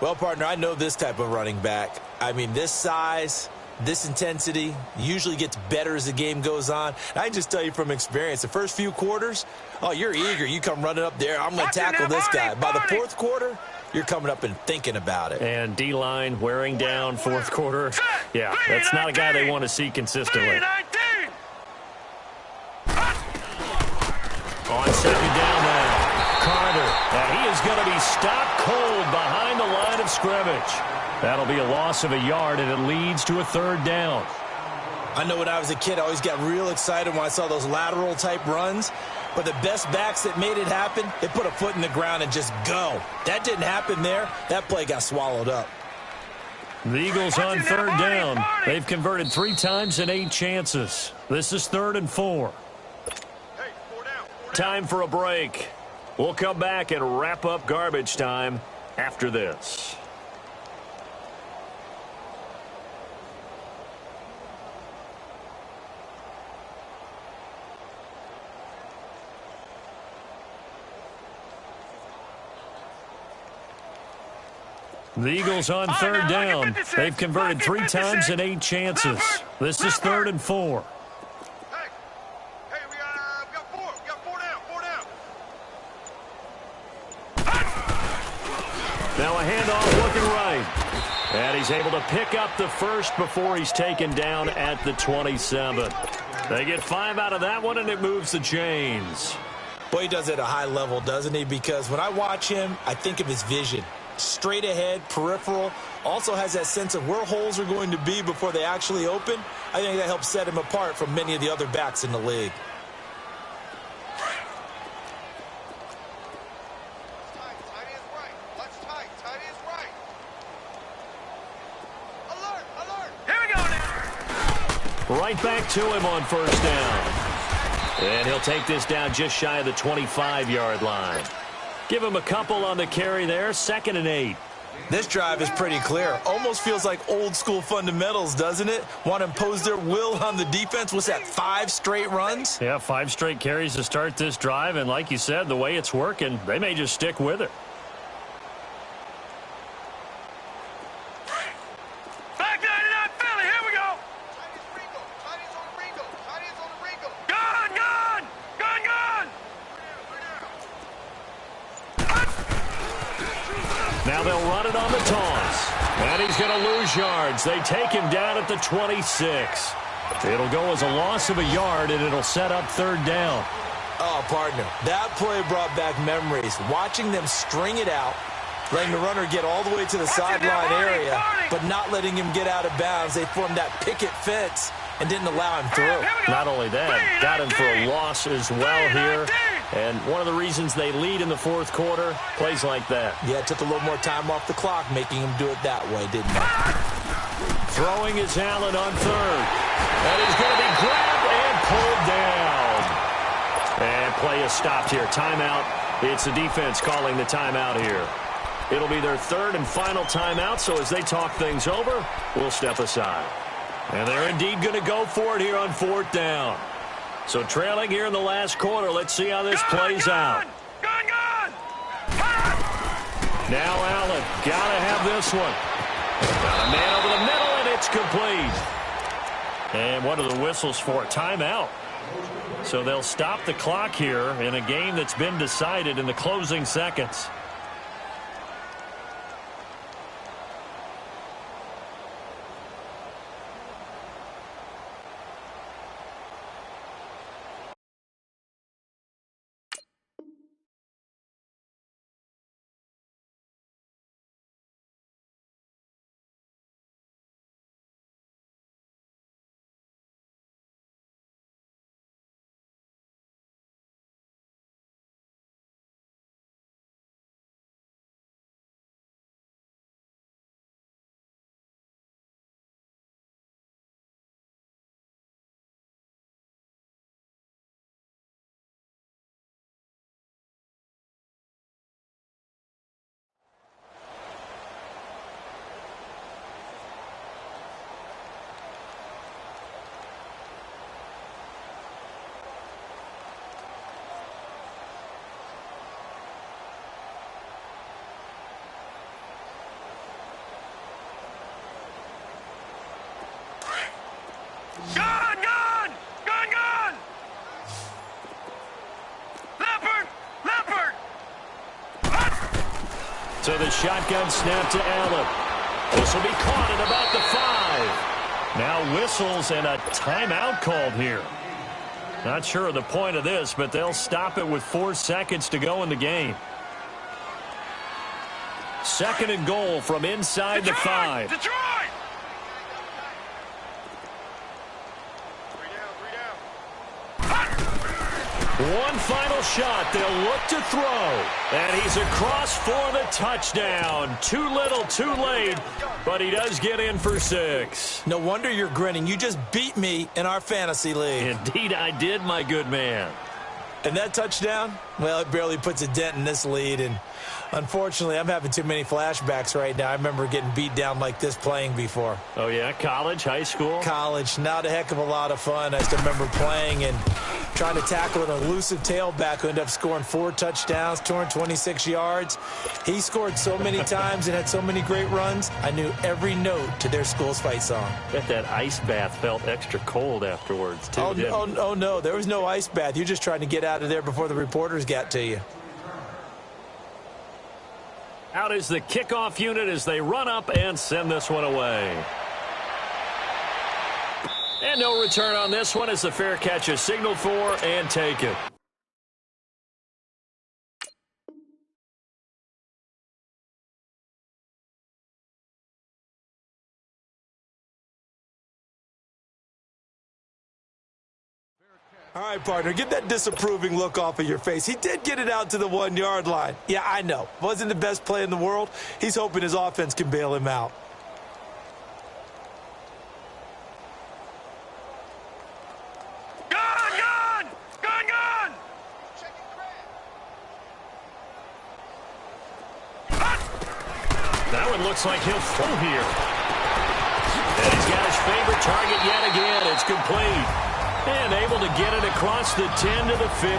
Speaker 2: Well, partner, I know this type of running back. I mean, this size, this intensity usually gets better as the game goes on. And I can just tell you from experience, the first few quarters, oh, you're eager. You come running up there. I'm going to tackle this guy. By the 4th quarter, you're coming up and thinking about it.
Speaker 1: And D-line wearing down 4th quarter. Yeah, that's not a guy they want to see consistently. On second down now, Carter. And he is going to be stopped cold behind the line of scrimmage. That'll be a loss of a yard, and it leads to a 3rd down.
Speaker 2: I know when I was a kid, I always got real excited when I saw those lateral-type runs. But the best backs that made it happen, they put a foot in the ground and just go. That didn't happen there. That play got swallowed up.
Speaker 1: The Eagles on 3rd down. They've converted 3 times in 8 chances. This is 3rd and 4. Time for a break. We'll come back and wrap up garbage time after this. The Eagles on 3rd down. They've converted 3 times in 8 chances. This is 3rd and 4.
Speaker 3: Hey, we got 4. We got 4 down. 4 down.
Speaker 1: Now a handoff looking right. And he's able to pick up the first before he's taken down at the 27. They get 5 out of that one, and it moves the chains.
Speaker 2: Boy, he does it at a high level, doesn't he? Because when I watch him, I think of his vision. straight ahead, peripheral. Also has that sense of where holes are going to be before they actually open. I think that helps set him apart from many of the other backs in the league.
Speaker 1: Right back to him on first down. And he'll take this down just shy of the 25-yard line. Give him a couple on the carry there. 2nd and 8.
Speaker 2: This drive is pretty clear. Almost feels like old school fundamentals, doesn't it? Want to impose their will on the defense. What's that, 5 straight runs?
Speaker 1: Yeah, 5 straight carries to start this drive. And like you said, the way it's working, they may just stick with it. Now they'll run it on the toss. And he's going to lose yards. They take him down at the 26. It'll go as a loss of a yard, and it'll set up 3rd down.
Speaker 2: Oh, partner, that play brought back memories. Watching them string it out, letting the runner get all the way to the sideline area, but not letting him get out of bounds. They formed that picket fence and didn't allow him through.
Speaker 1: Not only that, got him for a loss as well here. And one of the reasons they lead in the 4th quarter, plays like that.
Speaker 2: Yeah, it took a little more time off the clock, making him do it that way, didn't it?
Speaker 1: Throwing is Allen on 3rd. And he's going to be grabbed and pulled down. And play is stopped here. Timeout. It's the defense calling the timeout here. It'll be their 3rd and final timeout, so as they talk things over, we'll step aside. And they're indeed going to go for it here on 4th down. So trailing here in the last quarter. Let's see how this plays out. Now Allen. Got to have this one. Got a man over the middle, and it's complete. And what are the whistles for? Timeout. So they'll stop the clock here in a game that's been decided in the closing seconds. So the shotgun snap to Allen. This will be caught at about the 5. Now whistles and a timeout called here. Not sure of the point of this, but they'll stop it with 4 seconds to go in the game. 2nd and goal from inside the 5.
Speaker 3: Detroit!
Speaker 1: One final shot. They'll look to throw. And he's across for the touchdown. Too little, too late. But he does get in for 6.
Speaker 2: No wonder you're grinning. You just beat me in our fantasy league.
Speaker 1: Indeed I did, my good man.
Speaker 2: And that touchdown, well, it barely puts a dent in this lead. And unfortunately, I'm having too many flashbacks right now. I remember getting beat down like this playing before.
Speaker 1: Oh, yeah? College, high school?
Speaker 2: College. Not a heck of a lot of fun. I just remember playing and trying to tackle an elusive tailback who ended up scoring 4 touchdowns, 226 yards. He scored so many times and had so many great runs, I knew every note to their school's fight song.
Speaker 1: Bet that ice bath felt extra cold afterwards, too,
Speaker 2: Oh, no. There was no ice bath. You're just trying to get out of there before the reporters got to you.
Speaker 1: Out is the kickoff unit as they run up and send this one away. And no return on this one as the fair catch is signaled for and taken.
Speaker 2: All right, partner, get that disapproving look off of your face. He did get it out to the 1-yard line. Yeah, I know. Wasn't the best play in the world. He's hoping his offense can bail him out.
Speaker 3: Gun!
Speaker 1: That one looks like he'll throw here. And he's got his favorite target yet again. It's complete. And able to get it across the 10 to the 15.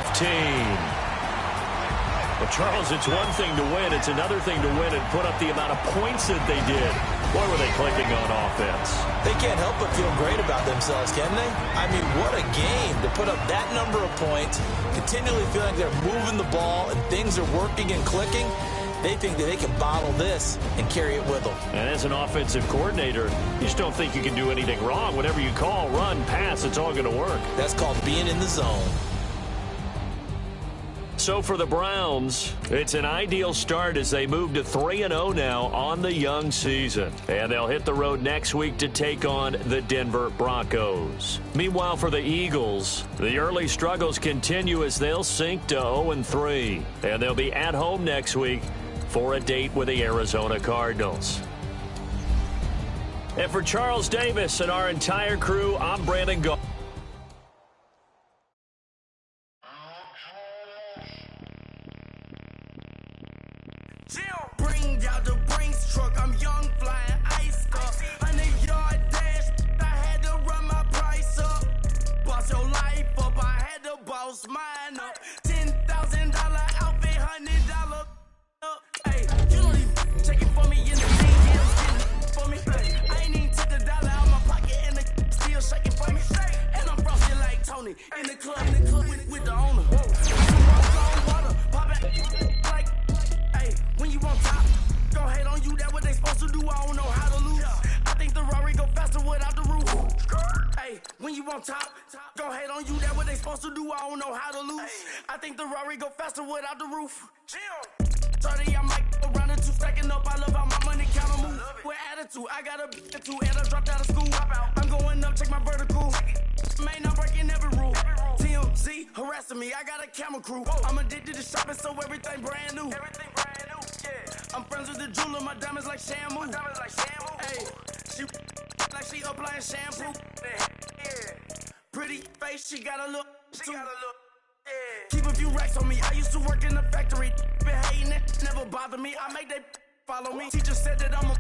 Speaker 1: Well, Charles, it's one thing to win. It's another thing to win and put up the amount of points that they did. Boy, were they clicking on offense.
Speaker 2: They can't help but feel great about themselves, can they? I mean, what a game to put up that number of points, continually feeling like they're moving the ball and things are working and clicking. They think that they can bottle this and carry it with them.
Speaker 1: And as an offensive coordinator, you just don't think you can do anything wrong. Whatever you call, run, pass, it's all going to work.
Speaker 2: That's called being in the zone.
Speaker 1: So for the Browns, it's an ideal start as they move to 3-0 now on the young season. And they'll hit the road next week to take on the Denver Broncos. Meanwhile, for the Eagles, the early struggles continue as they'll sink to 0-3. And they'll be at home next week for a date with the Arizona Cardinals. And for Charles Davis and our entire crew, I'm Brandon Gault.
Speaker 4: Bring out the Brinks truck, I'm young, flying ice up. 100-yard dash, I had to run my price up. Boss your life up, I had to boss mine up. $10,000 outfit, $100 up. Hey, you don't even check it for me in the DMs, for me. I ain't even took a dollar out my pocket and the still shaking for me. And I'm frosty like Tony in the club with the owner. Water, pop it like. When you on top, go hate on you, that what they supposed to do, I don't know how to lose. I think the Rari go faster without the roof. Hey, when you on top, go hate on you, that what they supposed to do, I don't know how to lose. I think the Rari go faster without the roof. 30, I might go around the 2 stacking up, I love how my money counter move. With attitude, I got a two and I dropped out of school. I'm going up, check my vertical. Man, I'm breaking every rule. TMZ harassing me, I got a camera crew. I'm addicted to shopping, so everything brand new. I'm friends with the jeweler, my diamonds like Shamu. Hey, she like she applying shampoo. Pretty face, she got a look. Keep a few racks on me. I used to work in the factory. Been hating it, never bother me. I make that follow me. Teacher said that I'm a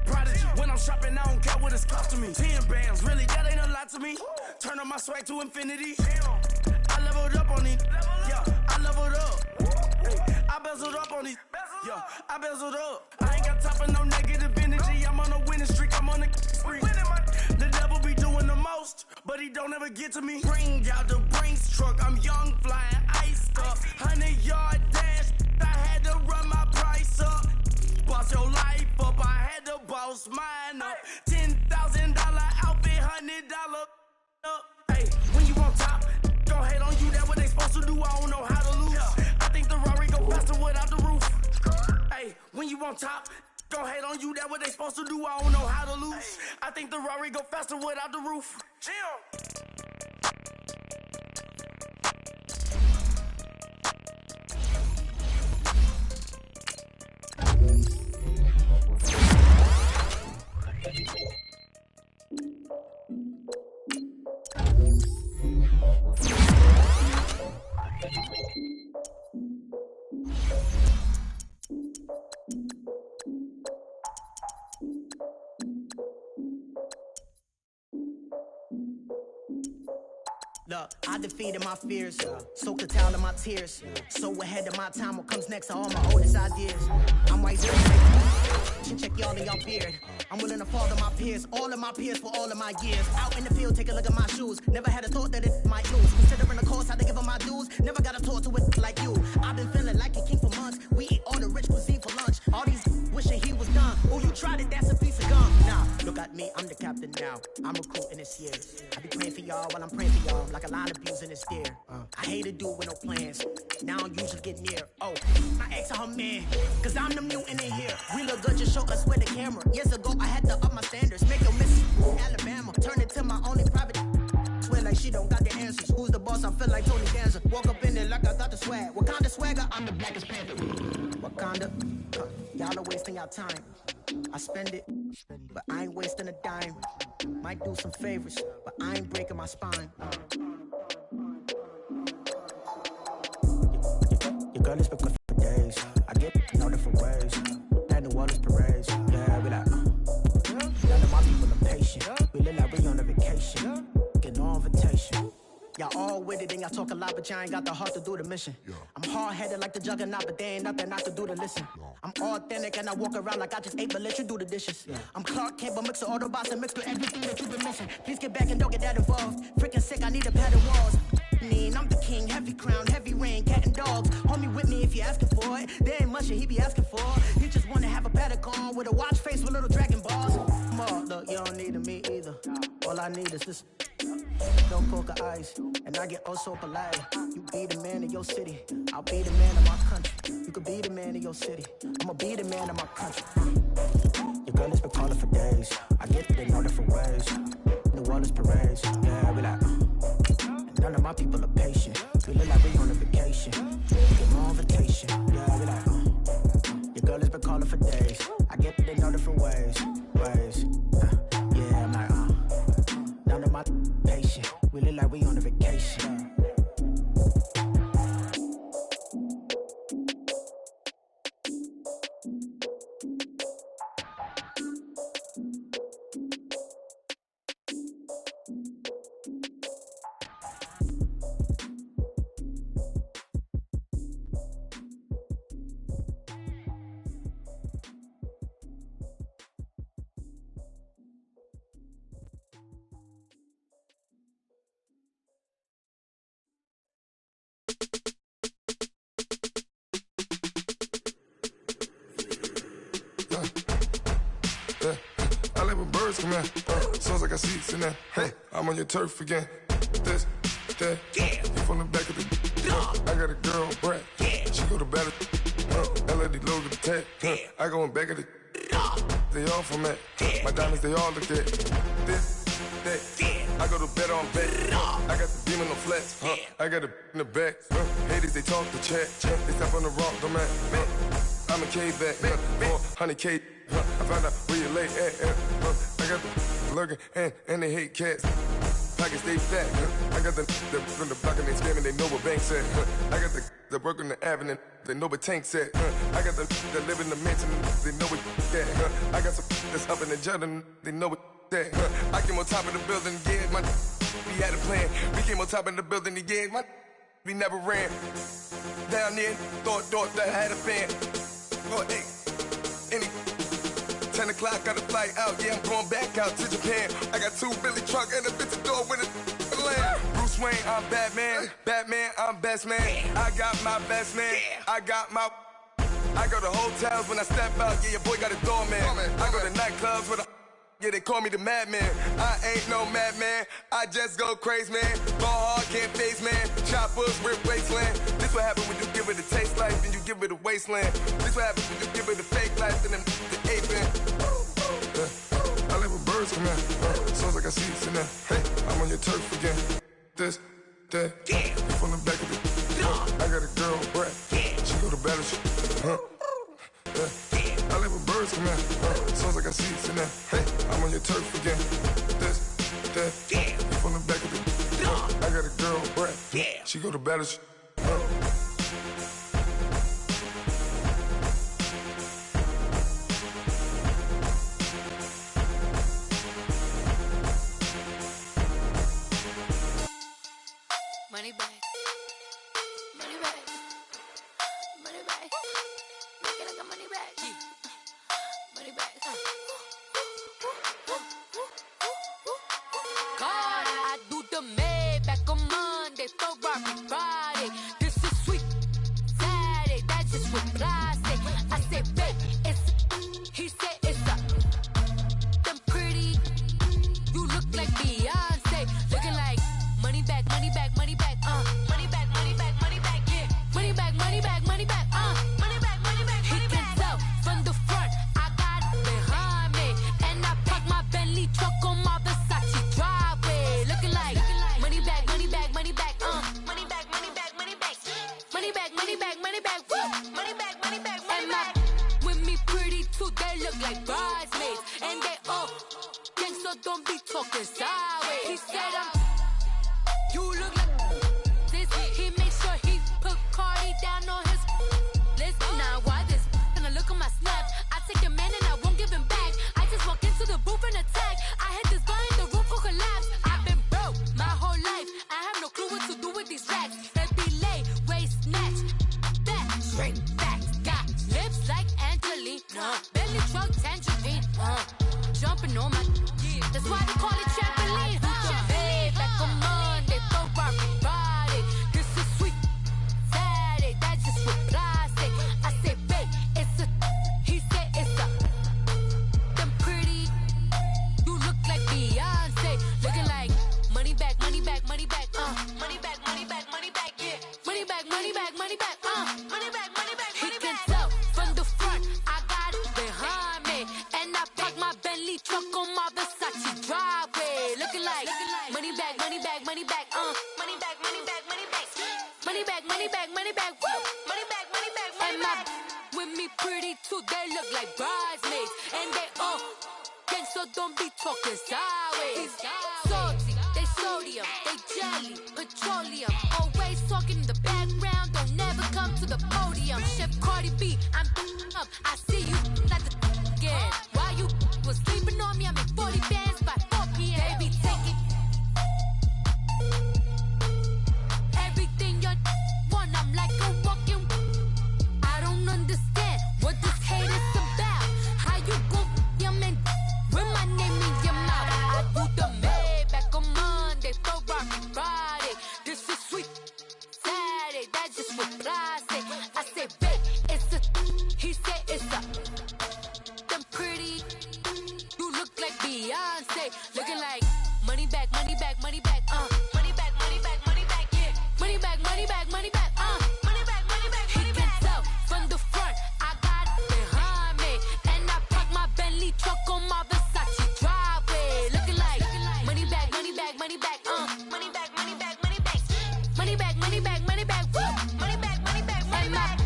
Speaker 4: prodigy. When I'm shopping, I don't care what it's costing me. 10 bands, really, that ain't a lot to me. Turn up my swag to infinity. I leveled up on these. Yeah, I leveled up. I bezeled up on these. Yeah, I bezeled up. I ain't got time for no negative energy. I'm on a winning streak. I'm on a spree. The devil be doing the most, but he don't ever get to me. Bring out the Brinks truck. I'm young, flying ice up. 100-yard dash. I had to run my price up. Boss your life up. I had to boss mine up. $10,000 outfit, $100 up. Hey, when you on top, go hate on you. That what they supposed to do. I don't know how to lose. I think the Rari go faster without the roof. Hey, when you on top, go hate on you. That what they supposed to do. I don't know how to lose. I think the Rari go faster without the roof.
Speaker 5: Look, I defeated my fears, soaked the towel in my tears. So ahead of my time, what comes next are all my oldest ideas. I'm right there, check y'all in y'all beard. I'm willing to fall to my peers, all of my peers for all of my years. Out in the field, take a look at my shoes. Never had a thought that it might lose. Considering the cost, I to give them my dues. Never got a talk to it like you. I've been feeling like a king for months. We eat all the rich cuisine for lunch. All these wishing he was done. Oh, you tried it, that's a piece of gum. Nah, look at me, I'm the captain now. I'm recruiting this year. I be praying for y'all while I'm praying for y'all. Like a line abusing this stare. I hate to do with no plans. Now I don't usually get near. Oh, my ex her man. Cause I'm the mutant in here. We look good, just show us where the camera. Years ago, I had to up my standards. Make your miss Alabama. Turn it to my only private. Will like she don't got the answers. Who's the boss? I feel like Tony Danza. Walk up in there like I got the swag. What kind of swagger? I'm the blackest panther. Wakanda, y'all are wasting your time. I spend it, but I ain't wasting a dime. Might do some favors, but I ain't breaking my spine. Your girl is because for days. I get no different ways. And the world is parades. Yeah, we like, none of my people are patient. We look like we on a vacation. Get no invitation. Y'all all with it and y'all talk a lot, but y'all ain't got the heart to do the mission. I'm hard-headed like the juggernaut, but there ain't nothing I can do to listen. I'm authentic and I walk around like I just ate, but let you do the dishes. I'm Clark Kent, but mix the Autobots and mix with everything that you've been missing. Please get back and don't get that involved. Freaking sick, I need a padded walls. I'm the king, heavy crown, heavy rain, cat and dogs. Homie with me if you're asking for it. There ain't much that he be asking for. He just wanna have a paddock on with a watch face with little dragon balls. Look, you don't need me either. All I need is this. Don't poker eyes, and I get oh so polite. You be the man of your city, I'll be the man of my country. You could be the man of your city, I'ma be the man of my country. Your girl has been calling for days. I get it in all different ways. The world is parades, yeah, we like. And none of my people are patient. We look like we on a vacation. Get no invitation, yeah, we like. Your girl has been calling for days. I get it in all different ways. Yeah, I'm like, none of my patient. We look like we on a vacation.
Speaker 6: I like when birds come in. Sounds like I got seats in there. Hey, I'm on your turf again. This, that, yeah. You from the back of the. I got a girl, Brett. Yeah. She go to battle. LED logo the tag. I go in back of the. They all from that. My diamonds, they all look at. This, that. I go to bed on bed. I got the beam on the flats. I got a in the back. Haters, they talk the chat. They step on the rock, don't man. I'm a K-back. 400K. I found out where you lay at. I got the lurking and they hate cats. Pockets stay fat. I got the from the block and they scamming, they know what banks at. I got the work on the avenue, they know what tanks at. I got the that live in the mansion, they know what that. I got some that's up in the jungle, they know what that. I came on top of the building, yeah, my we had a plan. We came on top of the building, yeah, my we never ran. Down there, thought that I had a fan. Oh, hey, any 10 o'clock, got a flight out, yeah, I'm going back out to Japan. I got 2 Billy truck and a bitch door with a land. Bruce Wayne, I'm Batman. Batman, I'm best man. I got my best man. I got my. I go to hotels when I step out, yeah, your boy got a doorman. I go to nightclubs with a. Yeah, they call me the madman. I ain't no madman. I just go crazy, man. Ball hard, can't face, man. Choppers, rip wasteland. This what happen when you give it a taste life and you give it a wasteland. This what happens when you give it a fake life and then the ape in. I live with birds come in. Sounds like I see seats in there. Hey, I'm on your turf again. This, that. You from the back of the. I got a girl, Brett. She go to battle. I live with birds come in. Sounds like I see seats in there. Hey, I'm on your turf again. This, that. You from the back of the. I got a girl, Brett. She go to battle.
Speaker 7: Money back. Money back. Money back. Make it like a money back. Money back. God, I do the Maybach on Monday, Ferrari Friday. This is sweet Saturday, that's just with classic. I say, babe, it's. He said it's a. Them pretty. You look like Beyonce, looking like money back, money back, money back, money back, money back, money back, yeah, money back, money back, money back, money back, money back. He can tell from the front, I got it behind me, and I park my Bentley truck on my Versace driveway, looking like money back. money back, money back, money back, money back. With me pretty too, they look like bridesmaids, and they all gang, so don't be talking sideways. He said you look like this. He made sure he put Cardi down on his list. Now why this? Gonna look on my snap. I take a man and I won't give him back. I just walk into the booth and attack. I hit this guy in the roof will collapse. I've been broke my whole life. I have no clue what to do with these racks. Baby lay, waist snatch, back, shrink back. Got lips like Angelina, belly truck tangerine. Jumping on my, that's why they call it trampoline. Trampoline, back on Monday, for Friday. This is sweet Saturday, that's just what plastic. I say, babe, it's a, he said it's a, them pretty, you look like Beyonce, looking like money back, money back, money back, money back, money back, money back, yeah, money back, money back, money back, money back, money back, he can tell from the front, I got it behind me, and I park my Bentley truck on my Versace driveway, looking like money back, money back, money back, money back, money back, money back, money back, money back, money back, woo, money back, money back, money back. With me pretty too, they look like bridesmaids, and they all gang, so don't be talking sideways. Salty, they sodium, they jelly, petroleum, always talking in the background, don't never come to the podium. Chef Cardi B, I'm up, I see you at the again. While you was sleeping on me, I make 40 bands by 4 p.m. Baby, take it. Everything you want, I'm like a walking. I don't understand what this hate is about. How you go, your man, with my name in your mouth. I do the Maybach on Monday, for Friday. This is sweet Saturday, that's just what plastic. I say, babe, it's a, he said it's a, them pretty, you look like Beyonce, looking like money back, money back, money back, money back, money back, money back, yeah, money back, money back, money back, money back, money back, money back. He can tell from the front, I got it behind me, and I park my Bentley truck on my Versace driveway, looking like money back, money back, money back, money back, money back, money back, money back, money back, money back, woo, money back, money back, money back.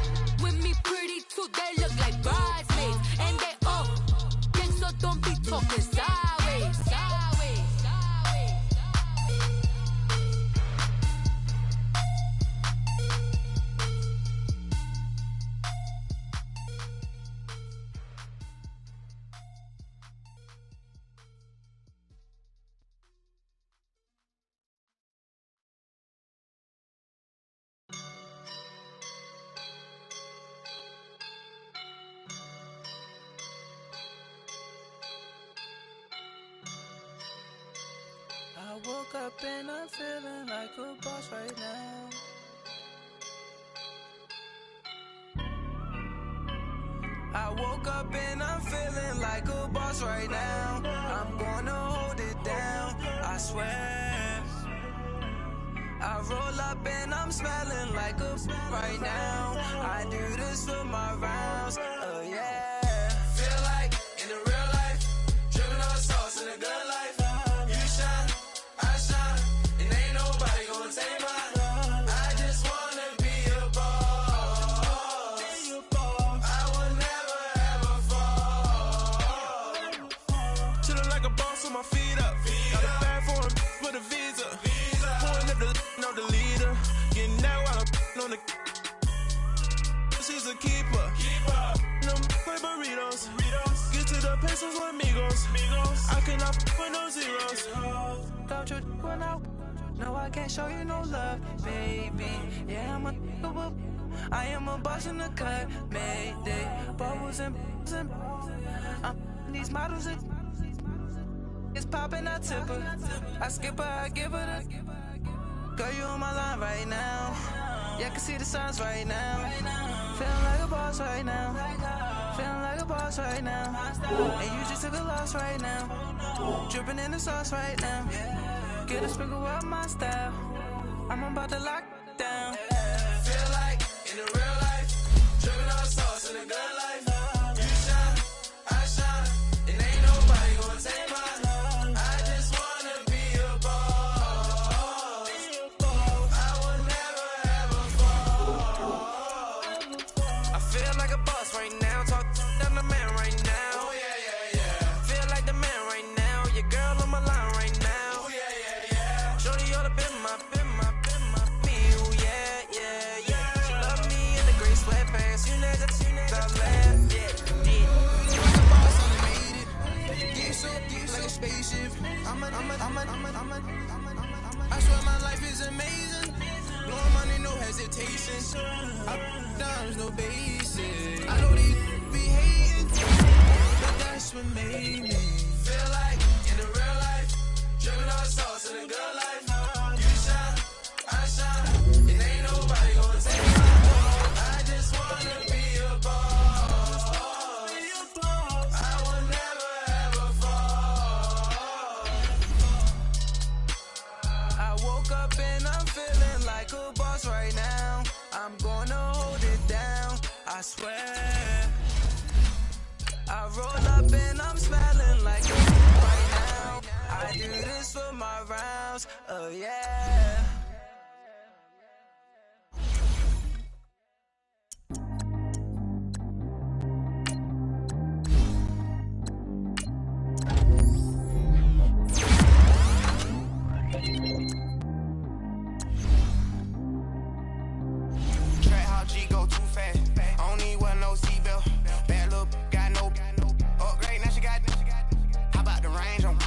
Speaker 7: With me pretty too, they look like bridesmaids, and they all gang, so don't be talking sideways, sideways, sideways.
Speaker 8: I woke up and I'm feeling like a boss right now. I woke up and I'm feeling like a boss right now. I'm gonna hold it down, I swear. I roll up and I'm smelling like a right now. I do this for my rounds, oh yeah. Feel like in the real life, dripping on sauce in a good life. You shine, I shine, and ain't nobody gonna take mine. I just wanna be a boss. I will never ever fall. Chillin' like a boss with my feet up. Got a bag for him with a visa. Pulling up the leader. Getting that while I'm on the. She's a keeper. No play burritos. Get to the pesos with amigos. I cannot with no zeros. Don't you run out? No, I can't show you no love, baby. Yeah, I am a boss in the cut. Mayday. Bubbles and I'm these models. It's popping, I tip her. I skip her, I give her the. Girl, you on my line right now. Yeah, I can see the signs right now. Feeling like a boss right now. Feeling like a boss right now. And you just took a loss right now. Dripping in the sauce right now. Get a sprinkle up my style. I'm about to lock down. Feel like in the real life, dripping on sauce in a good life. You shine, I shine, and ain't nobody gonna take mine. I just wanna be a boss. I will never ever fall.
Speaker 4: Feel like a boss right now. Talk down the man right now. Oh, yeah. Feel like the man right now. Your girl on my line right now. Oh, yeah. Shorty ought to been my me. Oh, yeah. She love me in the gray sweatpants. You never laugh. Yeah. Like a boss, I made it. Get so like a spaceship. I swear my life is amazing. Blowing money, no hesitation. Dimes, no basic. I know these be hating, but that's what made me feel like in the real life. Dripping all sauce in the good life. You shine, I shine, and ain't nobody gonna take my home. I just wanna be a boss. I will never ever fall. I woke up and I'm feeling like a boss right now. I'm gonna hold it down, I swear. I roll up and I'm smelling like a right now. I do this for my rounds, oh yeah. Track how G go too fast. I don't need wear no seatbelt. Bad look, got no upgrade. Now she got. How about the range on?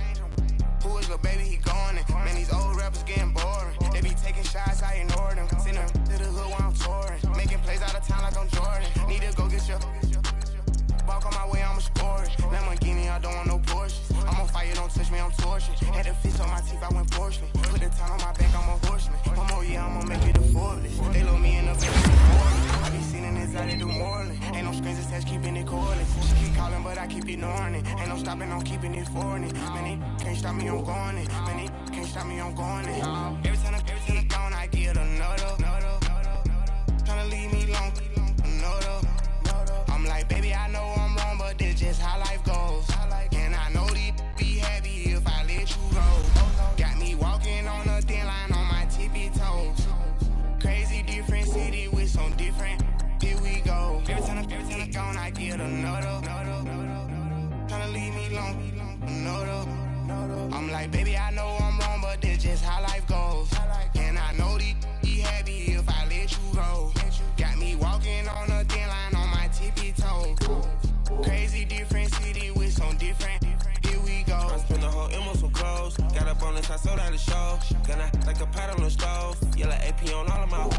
Speaker 4: Who is the baby? He going in. Man, these old rappers getting boring. They be taking shots, I ignore them. Send them to the hood while I'm touring. Making plays out of town like I'm Jordan. Need to go get your. Walk on my way, I'ma score it. Lamborghini, I don't want no Porsche. I'm on fire, don't touch me, I'm torching. Had the fish on my teeth, I went porcelain. Put the town on my back, I'm a horseman. One more year, I'ma make it affordable. They load me in the back, I be sitting inside, they do moreling. Ain't no strings attached, keeping it cordless. She keep calling, but I keep ignoring it. Ain't no stopping, I'm keeping it for it. Man, they can't stop me, I'm going it. Man, they can't stop me, I'm going it. Every time I gone, I get another. Tryna leave me long, another. I'm like, baby, I know I'm wrong, but this just how life goes. And I know these be happy if I let you go. Got me walking on a thin line on my tippy toes. Crazy different city with some different. Here we go. Every time I gone, I get another. Tryna leave me long, another. I'm like, baby, I know I'm wrong, but this just how life goes. And I know these be happy if I let you go. Got me walking on a thin line on my tippy toes. Crazy different city with some different. Here we go. I spent the whole M on some clothes. Got up on this, I sold out the show. Gonna like a pot on the stove. Yellow AP on all of my.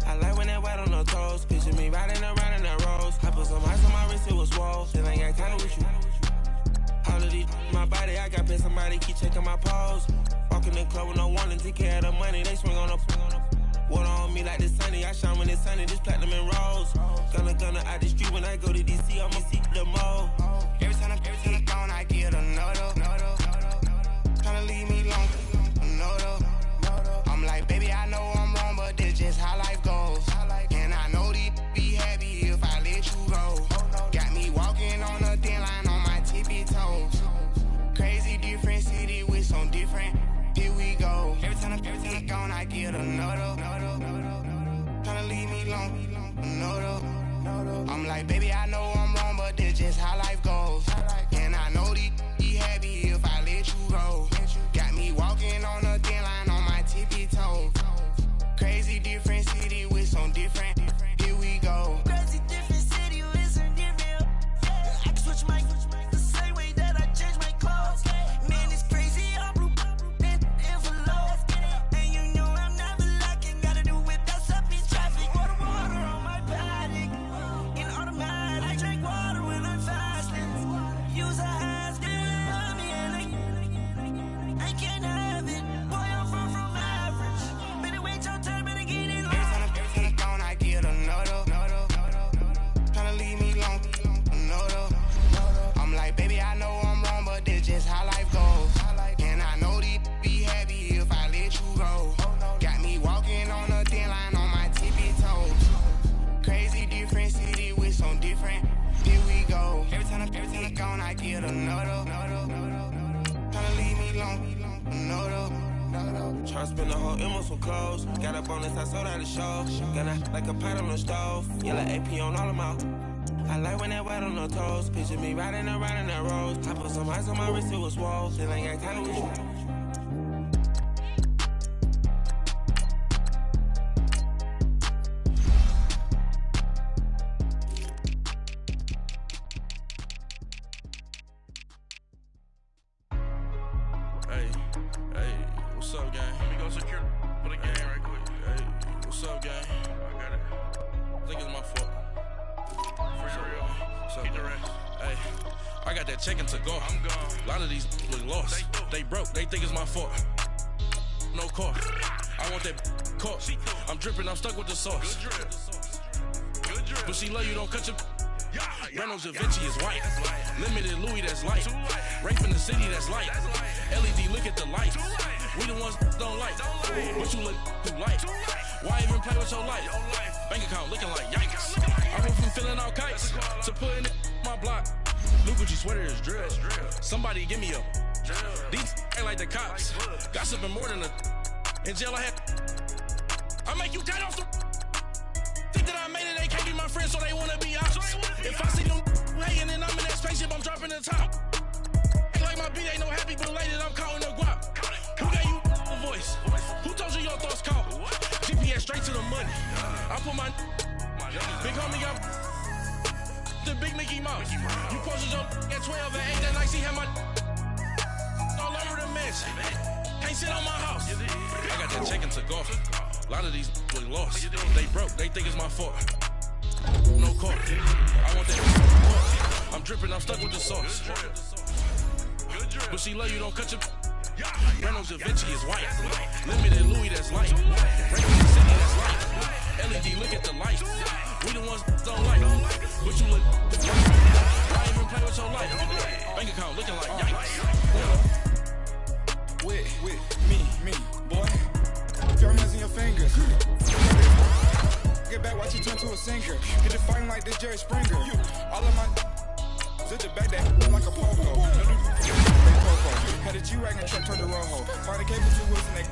Speaker 4: I like when that white on the toes. Picture me riding around in that rose. I put some ice on my wrist, it was swole. Then I got kinda with you. All of these, my body, I got paid, somebody keep checking my pose. Walking in the club with no warning, take care of the money, they swing on the. Water on me like the sunny, I shine when it's sunny, this platinum and rose. Gonna out the street when I go to DC, I'ma see the mall. Every time I gone, I get another. Tryna leave me long, another. I'm like, baby, I know I'm wrong, but this just how life goes. And I know these be happy if I let you go. Got me walking on a thin line on my tippy toes. Crazy different city with some different. Here we go. Every time I gone, I get another. Tryna leave me long, another. I'm like, baby, I know I'm wrong, but this just how life goes. And I know these be happy if I let you go. Got me walking on a thin line on my tippy toes. Crazy different city with some different. Here we go. Crazy different city with some different. I can switch my the same way that I change my clothes. Man, it's crazy. I'm blue envelope. And you know I'm never lacking. Gotta do it, that's up in traffic. Water on my paddock. In automatic.
Speaker 8: Tryna spend the whole M on some clothes. Got a bonus, I sold out the show. Got a like a pot on the stove. Yellow AP on all of my. I like when that white on the toes. Picture me riding around in that rose. I put some ice on my wrist, it was swole. Still ain't got time to wish.
Speaker 9: What's up, gang? Let me go secure for the game right quick. Hey, what's up, gang? I got it. I think it's my fault. For real. What's up, keep the rest. Hey, I got that chicken to go. I'm gone. A lot of these look lost. They broke. They think it's my fault. No car. I want that caught. I'm dripping. I'm stuck with the sauce. Good drip. Good drip. But she love you. Don't cut your. Reynolds Da Vinci is white. Limited Louis, that's light. Rape in the city, that's light. LED, look at the light. We the ones don't like. But you look too light. Why even play with your life? Bank account looking like yikes. I went from feeling all kites to putting it in my block. Blue Gucci sweater is drill. Somebody give me a. These ain't like the cops. Gossiping more than a. In jail I had. I make you cut off the. Think that I made it, they can't be my friends, so they wanna be ops. If I see them hating and I'm in that spaceship, I'm dropping the top. Ain't like my beat ain't no happy belated, I'm counting the guap. Who gave you a voice? Who told you your thoughts count? GPS straight to the money. I put my big homie got the big Mickey Mouse. You posted your at 12 and 8 that night, she had my all over the mansion. Can't sit on my house. I got that chicken to go. A lot of these look lost. They broke, they think it's my fault. No car. I want that car. I'm dripping, I'm stuck with the sauce. But she love you, don't cut your. Reynolds Da Vinci is white. Limited Louis, that's light. Rape in the city, that's light. LED, look at the light. We the ones don't like. But you look. Why even play with your life? Bank account looking like yikes.
Speaker 10: With me, boy. Put your hands in your fingers. Get back, watch you turn to a singer. Get it fighting like this Jerry Springer. All of my zip the back that like a popo. Had a G-Wagon truck turned to Rojo. Find a cable 2 wheels and they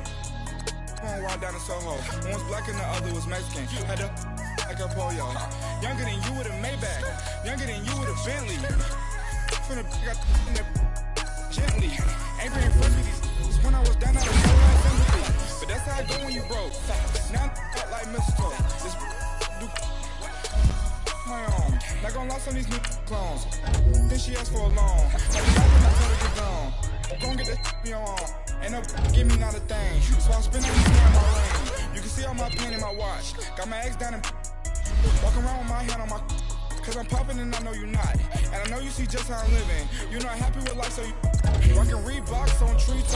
Speaker 10: one wild down in Soho. One was black and the other was Mexican. Had a like a pollo. Younger than you with a Maybach. Younger than you with a Bentley. From the got in the gently. Ain't been friends with these. When I was down, I was so sympathy. But that's how I go when you broke. Now I'm cut like mistletoe. This do my own. Not gonna lost on these new clones. Then she asked for a loan. Like the life when I told her to get gone. Gon' get that me on. Ain't no give me not a thing. So I spend every day in my lane. You can see all my pain in my watch. Got my ex down and walking around with my hand on my. Cause I'm popping and I know you're not. And I know you see just how I'm living. You're not happy with life, so you rockin' Reeboks on treetops.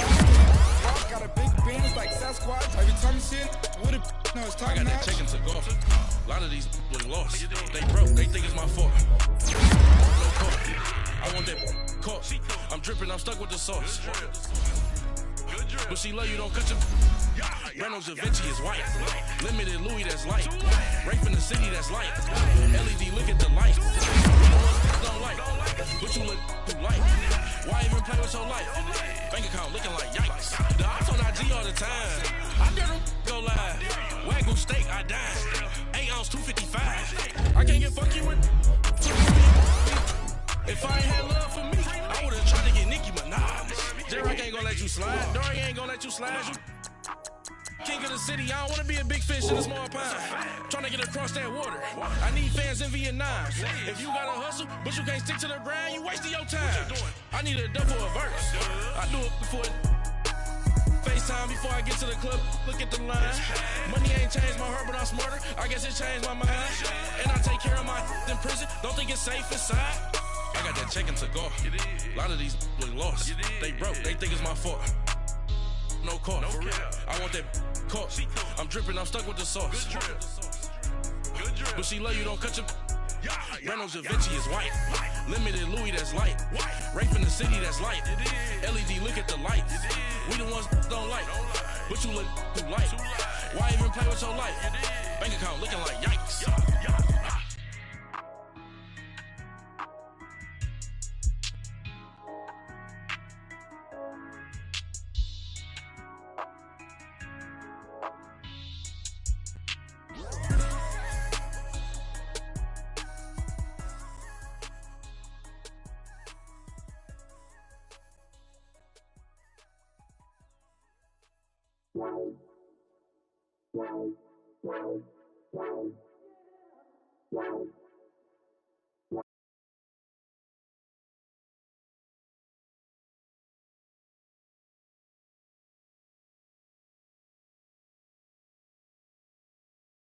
Speaker 10: Got a big Benz like Sasquatch. Every time you see it, with a no, it's top
Speaker 9: I got
Speaker 10: notch.
Speaker 9: that chicken to go. A lot of these look lost. They broke, they think it's my fault. No car. I want that caught. I'm dripping, I'm stuck with the sauce. But she love you, don't cut your. Reynolds Da Vinci is white. Limited Louis, that's light. Rape in the city, that's light. LED, look at the light. We the ones don't like. But you look too light. Why even play with your life? Bank account looking like yikes. The ops on IG all the time. I dare them go live. Wagyu steak, I dine. 8 ounce, 255. I can't get fuck you with. If I ain't had love for me, I would've tried to get Nicki Minaj. J-Rock ain't gonna let you slide. Dory ain't gonna let you slide. You king of the city, I don't wanna be a big fish in a small pond. Tryna get across that water. I need fans in Vietnam. If you gotta hustle, but you can't stick to the grind, you wasting your time. I need a double a verse. I do it before FaceTime before I get to the club. Look at the line. Money ain't changed my heart, but I'm smarter. I guess it changed my mind. And I take care of my in prison. Don't think it's safe inside. I got that chicken to go. A lot of these look lost. They broke, they think it's my fault. No car. I want that caught. I'm dripping, I'm stuck with the sauce. But she love you, don't cut your. Reynolds Da Vinci is white. Limited Louis, that's light. Rape in the city, that's light. LED, look at the light. We the ones don't like. But you look too light. Why even play with your life? Bank account looking like yikes.